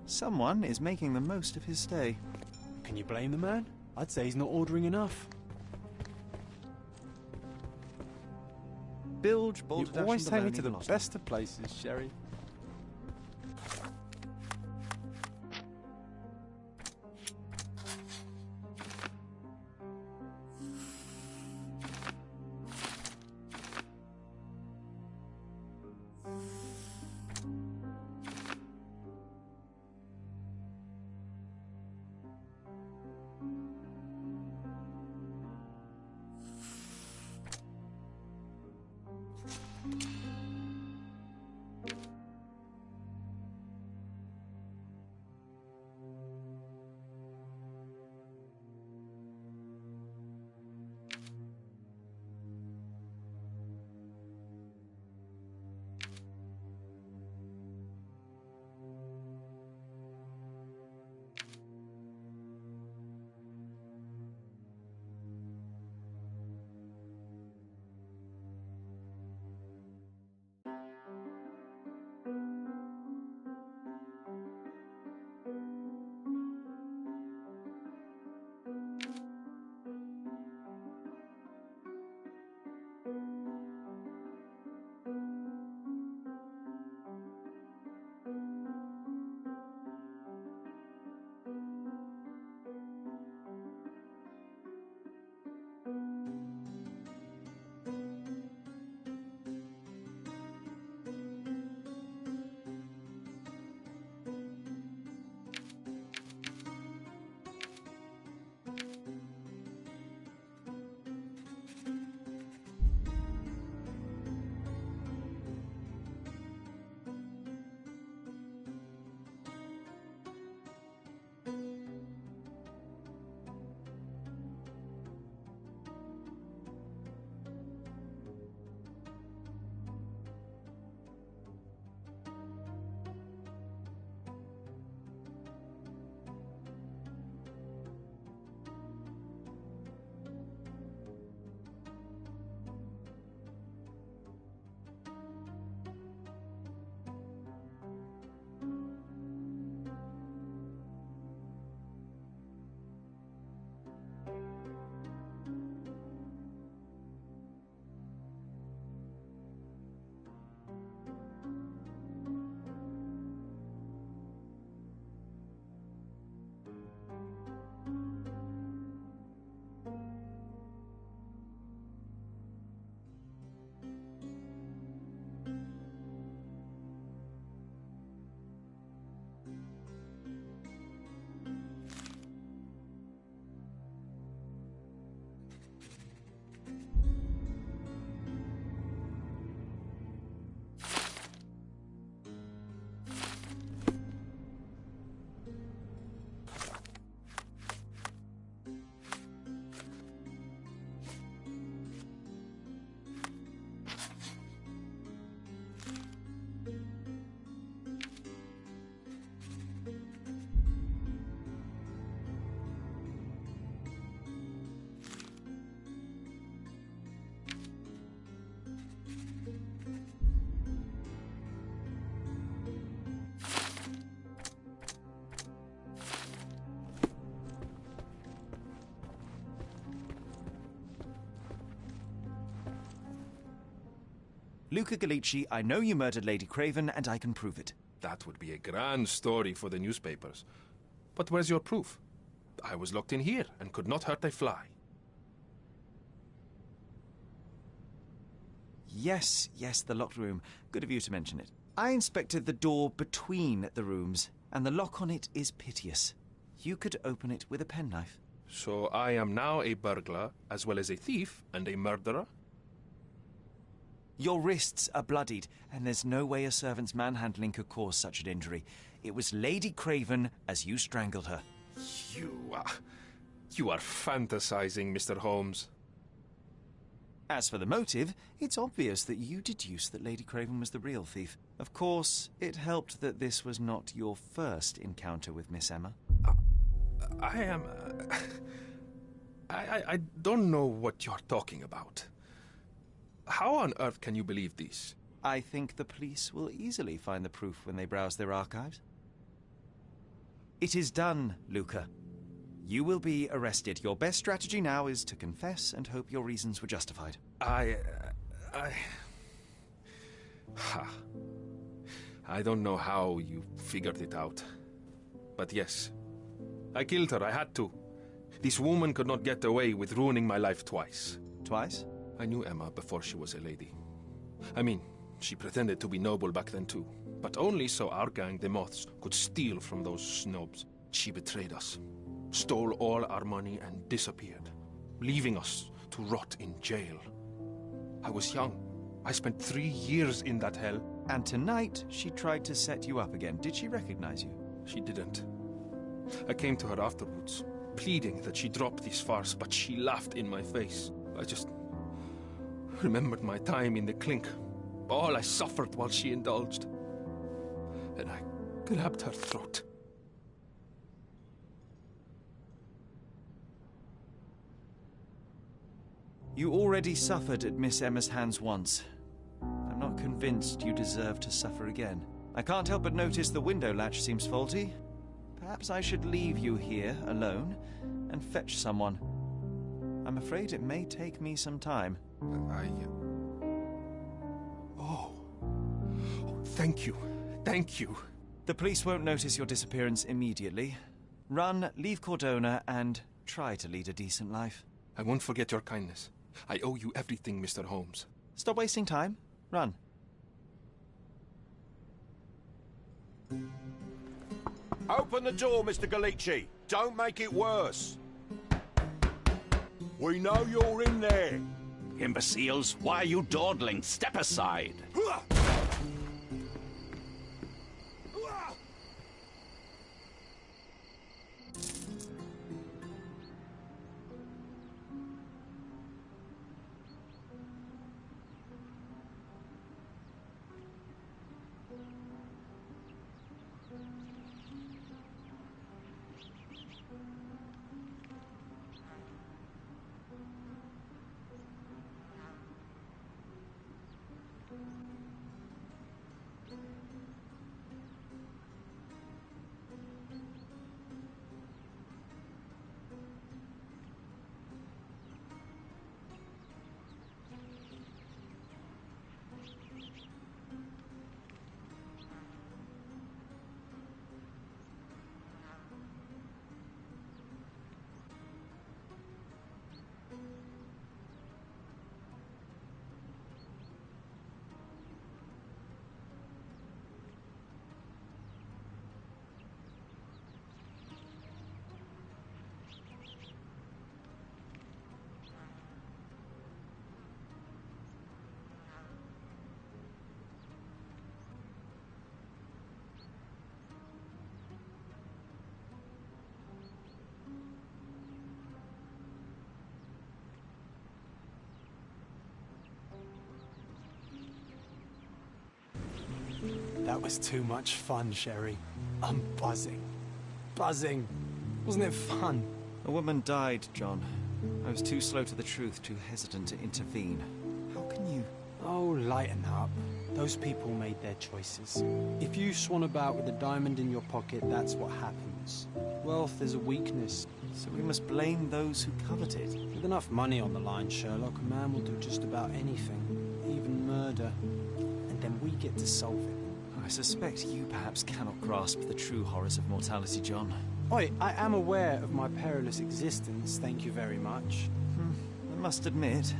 Speaker 2: Someone is making the most of his stay.
Speaker 1: Can you blame the man? I'd say he's not ordering enough.
Speaker 2: Bilge,
Speaker 1: You
Speaker 2: balderdash,
Speaker 1: always
Speaker 2: and
Speaker 1: take me
Speaker 2: baloney
Speaker 1: to the
Speaker 2: lost.
Speaker 1: best of places, Sherry.
Speaker 2: Luca Gallici, I know you murdered Lady Craven, and I can prove it.
Speaker 7: That would be a grand story for the newspapers. But where's your proof? I was locked in here and could not hurt a fly.
Speaker 2: Yes, the locked room. Good of you to mention it. I inspected the door between the rooms, and the lock on it is piteous. You could open it with a penknife.
Speaker 7: So I am now a burglar, as well as a thief and a murderer?
Speaker 2: Your wrists are bloodied, and there's no way a servant's manhandling could cause such an injury. It was Lady Craven as you strangled her.
Speaker 7: You are fantasizing, Mr. Holmes.
Speaker 2: As for the motive, it's obvious that you deduced that Lady Craven was the real thief. Of course, it helped that this was not your first encounter with Miss Emma.
Speaker 7: I don't know what you're talking about. How on earth can you believe this?
Speaker 2: I think the police will easily find the proof when they browse their archives. It is done, Luca. You will be arrested. Your best strategy now is to confess and hope your reasons were justified.
Speaker 7: I don't know how you figured it out. But yes, I killed her. I had to. This woman could not get away with ruining my life twice.
Speaker 2: Twice?
Speaker 7: I knew Emma before she was a lady. I mean, she pretended to be noble back then too. But only so our gang, the Moths, could steal from those snobs. She betrayed us, stole all our money and disappeared, leaving us to rot in jail. I was young. I spent 3 years in that hell.
Speaker 2: And tonight, she tried to set you up again. Did she recognize you?
Speaker 7: She didn't. I came to her afterwards, pleading that she drop this farce, but she laughed in my face. I just remembered my time in the clink, all I suffered while she indulged. And I grabbed her throat.
Speaker 2: You already suffered at Miss Emma's hands once. I'm not convinced you deserve to suffer again. I can't help but notice the window latch seems faulty. Perhaps I should leave you here alone and fetch someone. I'm afraid it may take me some time.
Speaker 7: Oh, thank you. Thank you.
Speaker 2: The police won't notice your disappearance immediately. Run, leave Cordona, and try to lead a decent life.
Speaker 7: I won't forget your kindness. I owe you everything, Mr. Holmes.
Speaker 2: Stop wasting time. Run.
Speaker 4: Open the door, Mr. Gallici. Don't make it worse. We know you're in there.
Speaker 6: Imbeciles, why are you dawdling? Step aside.
Speaker 1: That was too much fun, Sherry. I'm buzzing. Buzzing. Wasn't it fun?
Speaker 2: A woman died, John. I was too slow to the truth, too hesitant to intervene. How can you...
Speaker 1: Oh, lighten up. Those people made their choices. If you swan about with a diamond in your pocket, that's what happens. Wealth is a weakness.
Speaker 2: So we must blame those who covet it.
Speaker 1: With enough money on the line, Sherlock, a man will do just about anything. Even murder, and then we get to solve it.
Speaker 2: I suspect you perhaps cannot grasp the true horrors of mortality, John.
Speaker 1: Oi, I am aware of my perilous existence, thank you very much.
Speaker 2: I must admit,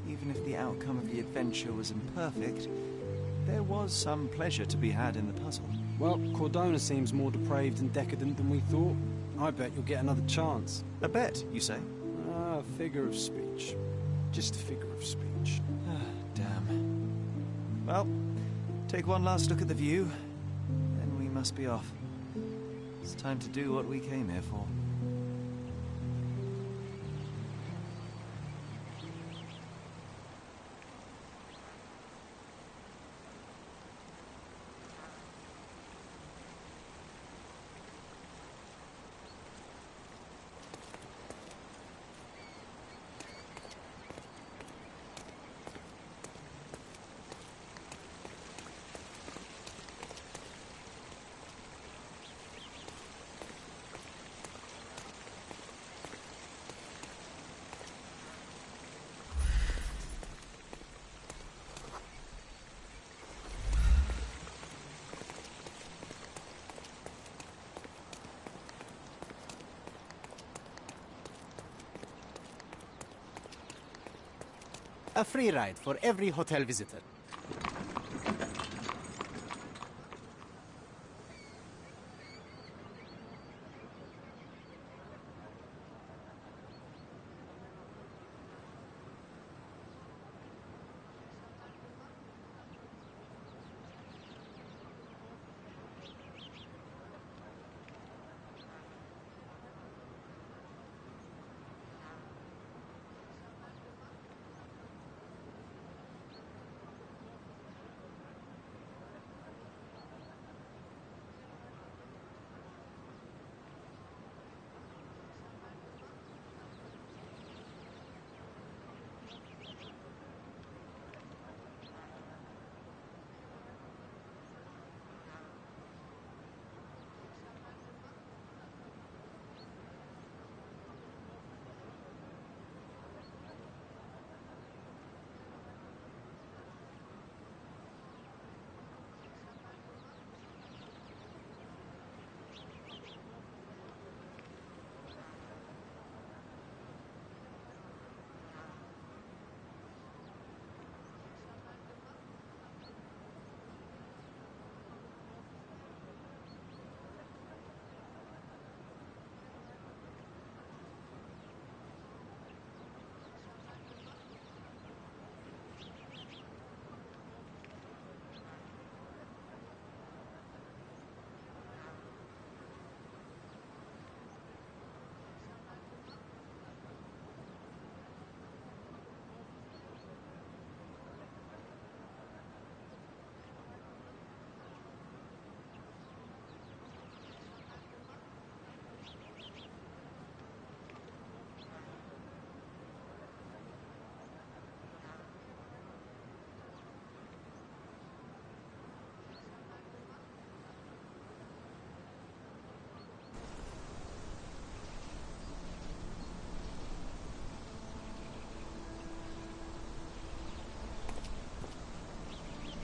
Speaker 2: even if the outcome of the adventure was imperfect, there was some pleasure to be had in the puzzle.
Speaker 1: Well, Cordona seems more depraved and decadent than we thought. I bet you'll get another chance.
Speaker 2: A bet, you say?
Speaker 1: Ah, figure of speech. Just a figure of speech.
Speaker 2: Damn. Well, take one last look at the view, then we must be off. It's time to do what we came here for.
Speaker 8: A free ride for every hotel visitor.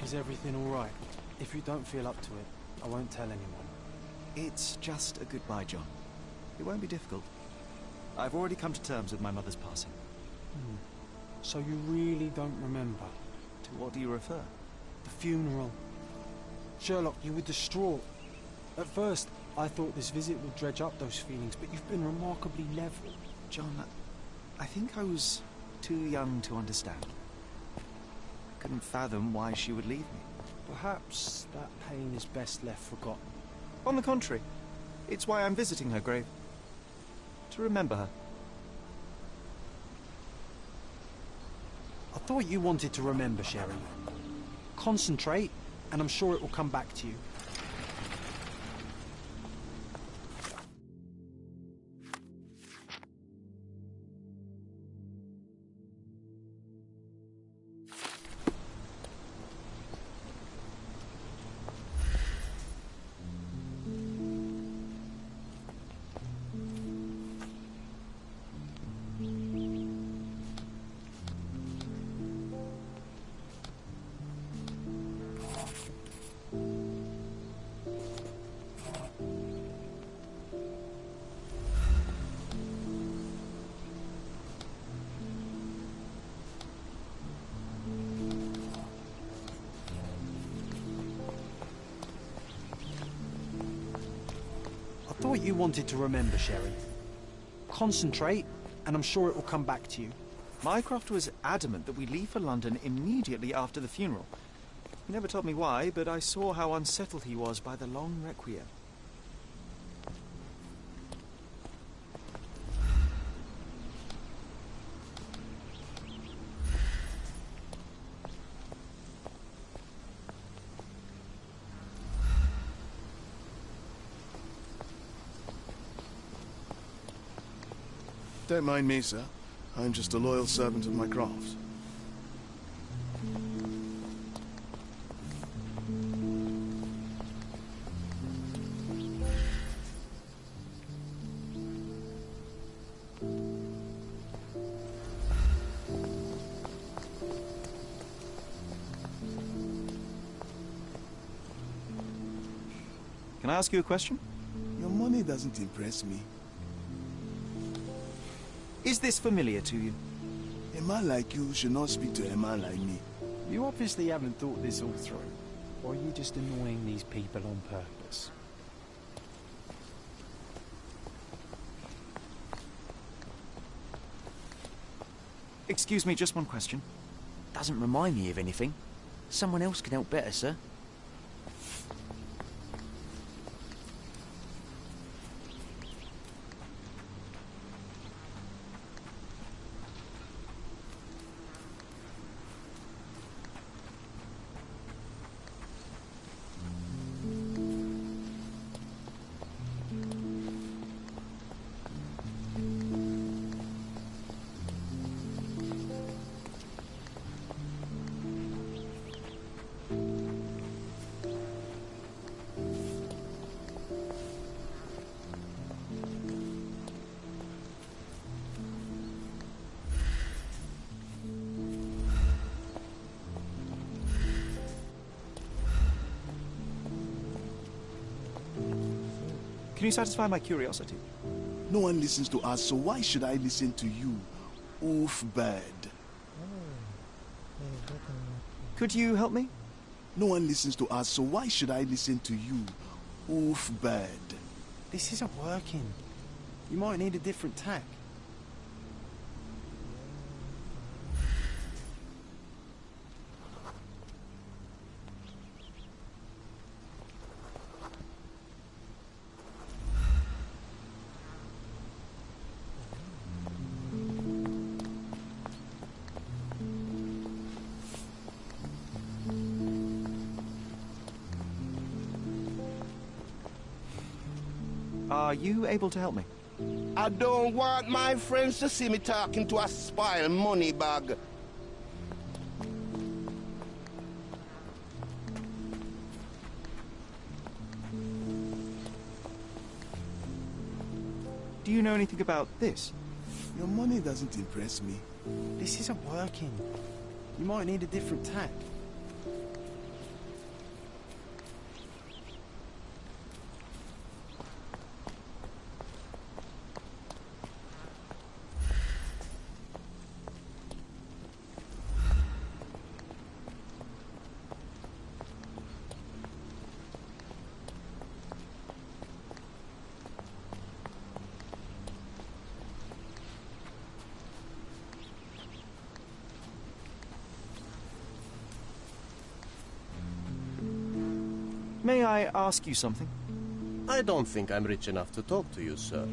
Speaker 1: Is everything all right? If you don't feel up to it, I won't tell anyone.
Speaker 2: It's just a goodbye, John. It won't be difficult. I've already come to terms with my mother's passing.
Speaker 1: So you really don't remember?
Speaker 2: To what do you refer?
Speaker 1: The funeral. Sherlock, you were distraught. At first, I thought this visit would dredge up those feelings, but you've been remarkably level.
Speaker 2: John, I think I was too young to understand. Couldn't fathom why she would leave me.
Speaker 1: Perhaps that pain is best left forgotten.
Speaker 2: On the contrary, it's why I'm visiting her grave. To remember her.
Speaker 1: I thought you wanted to remember, Sherry. Concentrate, and I'm sure it will come back to you. what you wanted to remember, Sherry. Concentrate, and I'm sure it will come back to you.
Speaker 2: Mycroft was adamant that we leave for London immediately after the funeral. He never told me why, but I saw how unsettled he was by the long requiem.
Speaker 13: Don't mind me, sir. I'm just a loyal servant of my craft.
Speaker 2: Can I ask you a question?
Speaker 13: Your money doesn't impress me.
Speaker 2: Is this familiar to you?
Speaker 13: A man like you should not speak to a man like me.
Speaker 1: You obviously haven't thought this all through. Or are you just annoying these people on purpose?
Speaker 2: Excuse me, just one question.
Speaker 14: Doesn't remind me of anything. Someone else can help better, sir.
Speaker 2: Can you satisfy my curiosity?
Speaker 13: No one listens to us, so why should I listen to you? Oof, bad.
Speaker 2: Could you help me?
Speaker 13: No one listens to us, so why should I listen to you? Oof, bad.
Speaker 1: This isn't working. You might need a different tack.
Speaker 2: Are you able to help me?
Speaker 15: I don't want my friends to see me talking to a spoiled money bag.
Speaker 2: Do you know anything about this?
Speaker 13: Your money doesn't impress me.
Speaker 1: This isn't working. You might need a different tack.
Speaker 2: May I ask you something?
Speaker 16: I don't think I'm rich enough to talk to you, sir.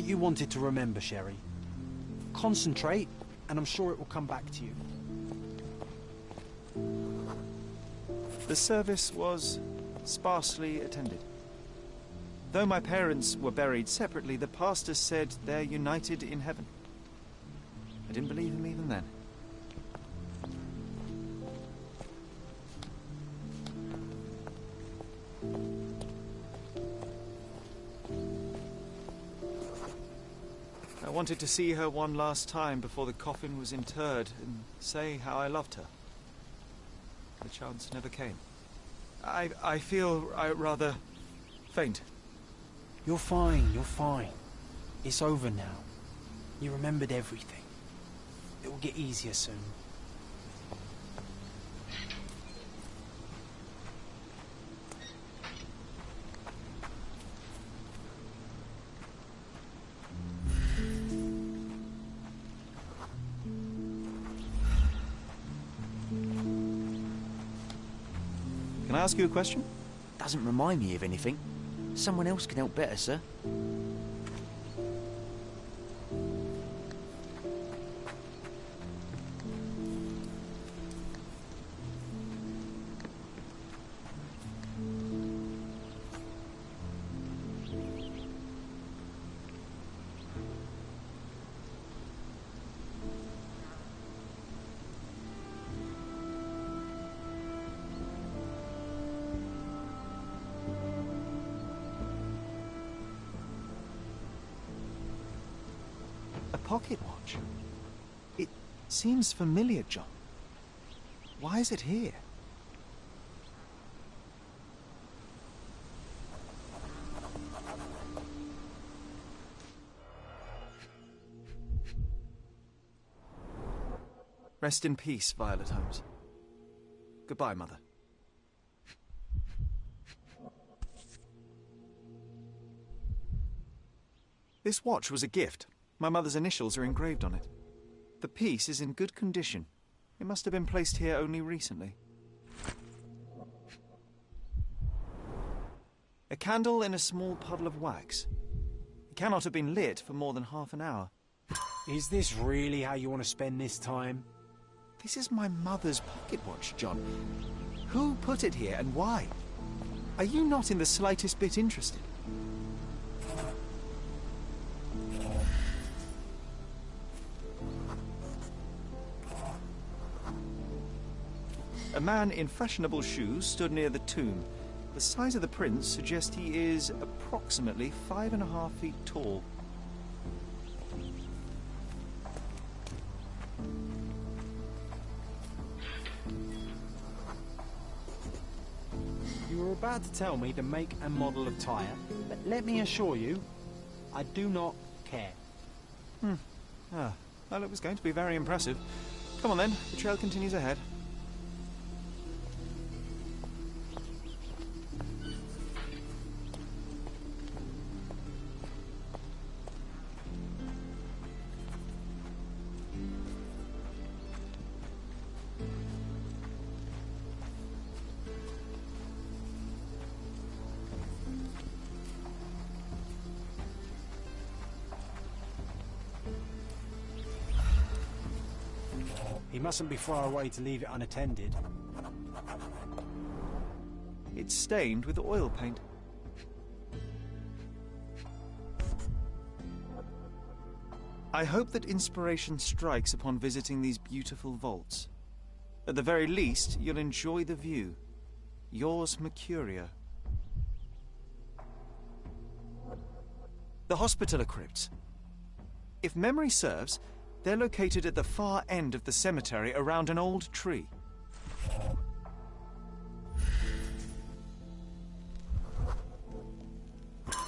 Speaker 1: what you wanted to remember, Sherry. Concentrate, and I'm sure it will come back to you.
Speaker 2: The service was sparsely attended. Though my parents were buried separately, the pastor said they're united in heaven. I didn't believe him even then. I wanted to see her one last time before the coffin was interred and say how I loved her. The chance never came. I feel rather faint.
Speaker 1: You're fine, you're fine. It's over now. You remembered everything. It will get easier soon.
Speaker 2: Can I ask you a question?
Speaker 14: Doesn't remind me of anything. Someone else can help better, sir.
Speaker 2: Pocket watch. It seems familiar, John. Why is it here? Rest in peace, Violet Holmes. Goodbye, Mother. This watch was a gift. My mother's initials are engraved on it. The piece is in good condition. It must have been placed here only recently. A candle in a small puddle of wax. It cannot have been lit for more than half an hour.
Speaker 1: Is this really how you want to spend this time?
Speaker 2: This is my mother's pocket watch, John. Who put it here and why? Are you not in the slightest bit interested? A man in fashionable shoes stood near the tomb. The size of the prints suggests he is approximately 5.5 feet tall.
Speaker 1: You were about to tell me the make and model of tyre, but let me assure you, I do not care.
Speaker 2: Well, it was going to be very impressive. Come on then, the trail continues ahead.
Speaker 1: He mustn't be far away to leave it unattended.
Speaker 2: It's stained with oil paint. I hope that inspiration strikes upon visiting these beautiful vaults. At the very least, you'll enjoy the view. Yours, Mercurio. The Hospitaller crypts. If memory serves, they're located at the far end of the cemetery around an old tree.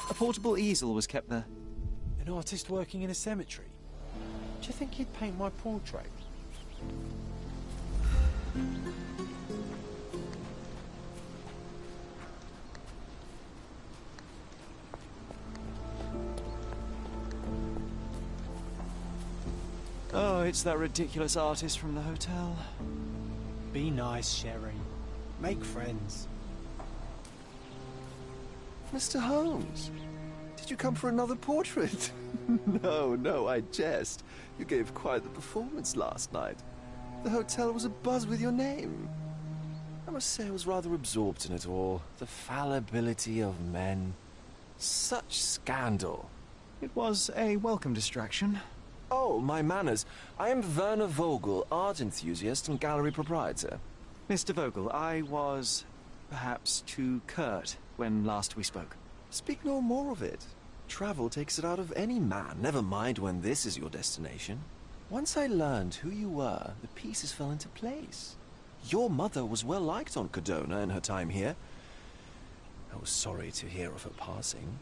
Speaker 2: A portable easel was kept there.
Speaker 1: An artist working in a cemetery? Do you think he'd paint my portrait?
Speaker 2: Oh, it's that ridiculous artist from the hotel.
Speaker 1: Be nice, Sherry. Make friends.
Speaker 5: Mr. Holmes, Did you come for another portrait? No, I jest. You gave quite the performance last night. The hotel was abuzz with your name. I must say I was rather absorbed in it all. The fallibility of men. Such scandal.
Speaker 2: It was a welcome distraction.
Speaker 5: Oh, my manners. I am Werner Vogel, art enthusiast and gallery proprietor.
Speaker 2: Mr. Vogel, I was perhaps too curt when last we spoke.
Speaker 5: Speak no more of it. Travel takes it out of any man, never mind when this is your destination. Once I learned who you were, the pieces fell into place. Your mother was well liked on Codona in her time here. I was sorry to hear of her passing.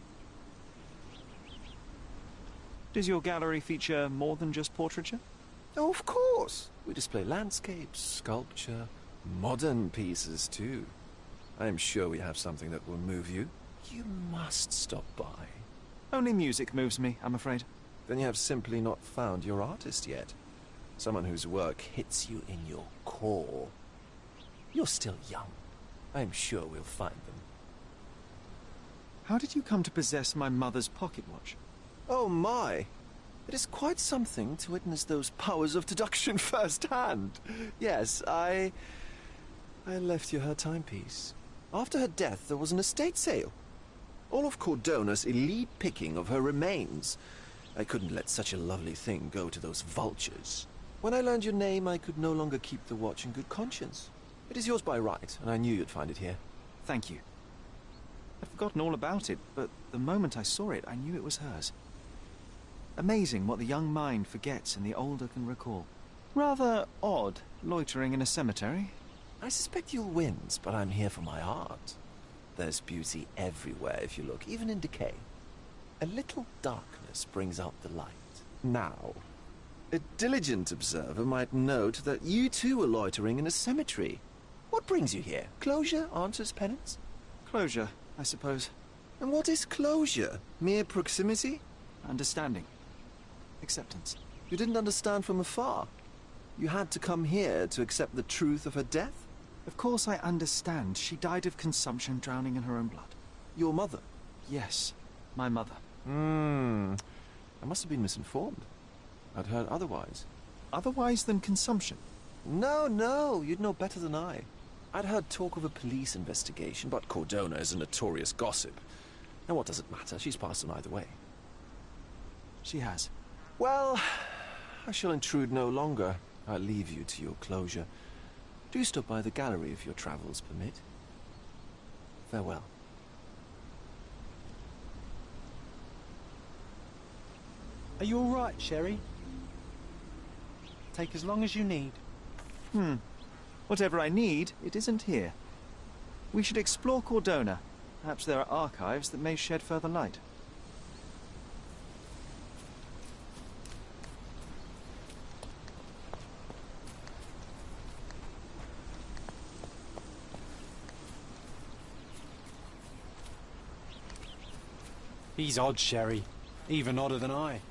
Speaker 2: Does your gallery feature more than just portraiture?
Speaker 5: Oh, of course. We display landscapes, sculpture, modern pieces too. I am sure we have something that will move you. You must stop by.
Speaker 2: Only music moves me, I'm afraid.
Speaker 5: Then you have simply not found your artist yet. Someone whose work hits you in your core. You're still young. I am sure we'll find them.
Speaker 2: How did you come to possess my mother's pocket watch?
Speaker 5: Oh my! It is quite something to witness those powers of deduction firsthand. Yes, I left you her timepiece. After her death, there was an estate sale. All of Cordona's elite picking of her remains. I couldn't let such a lovely thing go to those vultures. When I learned your name, I could no longer keep the watch in good conscience. It is yours by right, and I knew you'd find it here.
Speaker 2: Thank you. I'd forgotten all about it, but the moment I saw it, I knew it was hers. Amazing what the young mind forgets and the older can recall. Rather odd, loitering in a cemetery.
Speaker 5: I suspect you'll win, but I'm here for my art. There's beauty everywhere if you look, even in decay. A little darkness brings out the light. Now, a diligent observer might note that you too are loitering in a cemetery. What brings you here? Closure answers penance?
Speaker 2: Closure, I suppose.
Speaker 5: And what is closure? Mere proximity?
Speaker 2: Understanding. Acceptance.
Speaker 5: You didn't understand from afar. You had to come here to accept the truth of her death?
Speaker 2: Of course I understand. She died of consumption, drowning in her own blood.
Speaker 5: Your mother?
Speaker 2: Yes, my mother.
Speaker 5: I must have been misinformed. I'd heard otherwise.
Speaker 2: Otherwise than consumption?
Speaker 5: No, you'd know better than I. I'd heard talk of a police investigation, but Cordona is a notorious gossip. And what does it matter? She's passed on either way.
Speaker 2: She has.
Speaker 5: Well, I shall intrude no longer. I'll leave you to your closure. Do stop by the gallery if your travels permit. Farewell.
Speaker 1: Are you all right, Sherry? Take as long as you need.
Speaker 2: Whatever I need, it isn't here. We should explore Cordona. Perhaps there are archives that may shed further light.
Speaker 1: He's odd, Sherry. Even odder than I.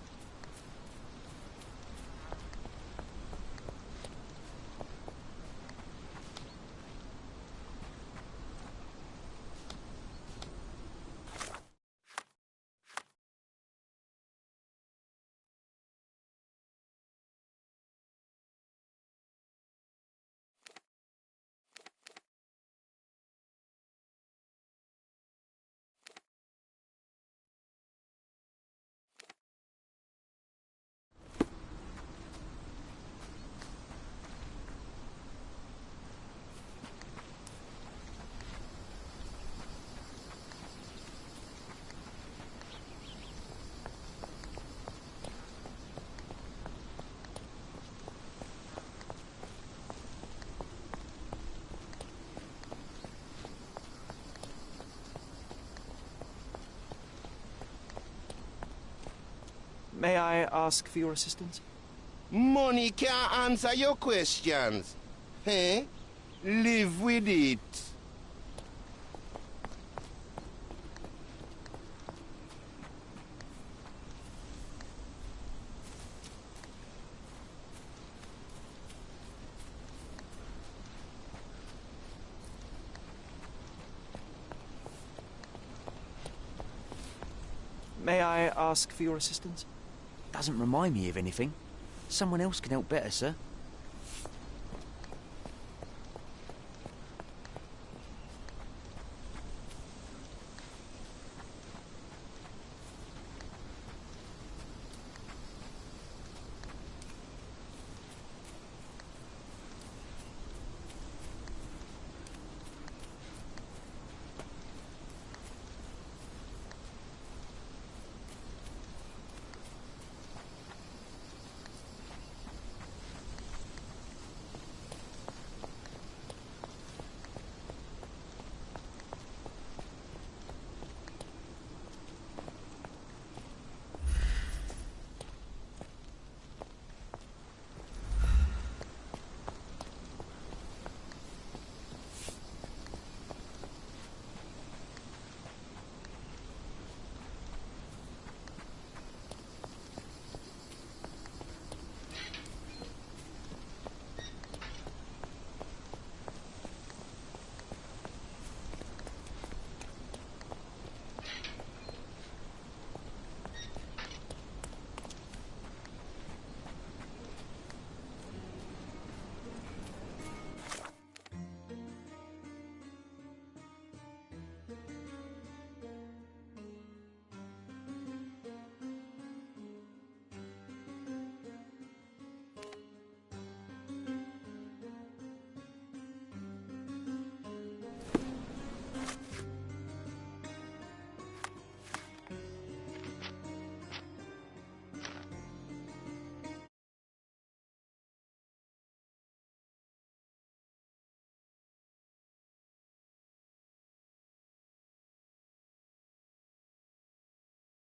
Speaker 2: May I ask for your assistance?
Speaker 15: Money can't answer your questions. Eh? Live with it.
Speaker 2: May I ask for your assistance?
Speaker 14: Doesn't remind me of anything. Someone else can help better, sir.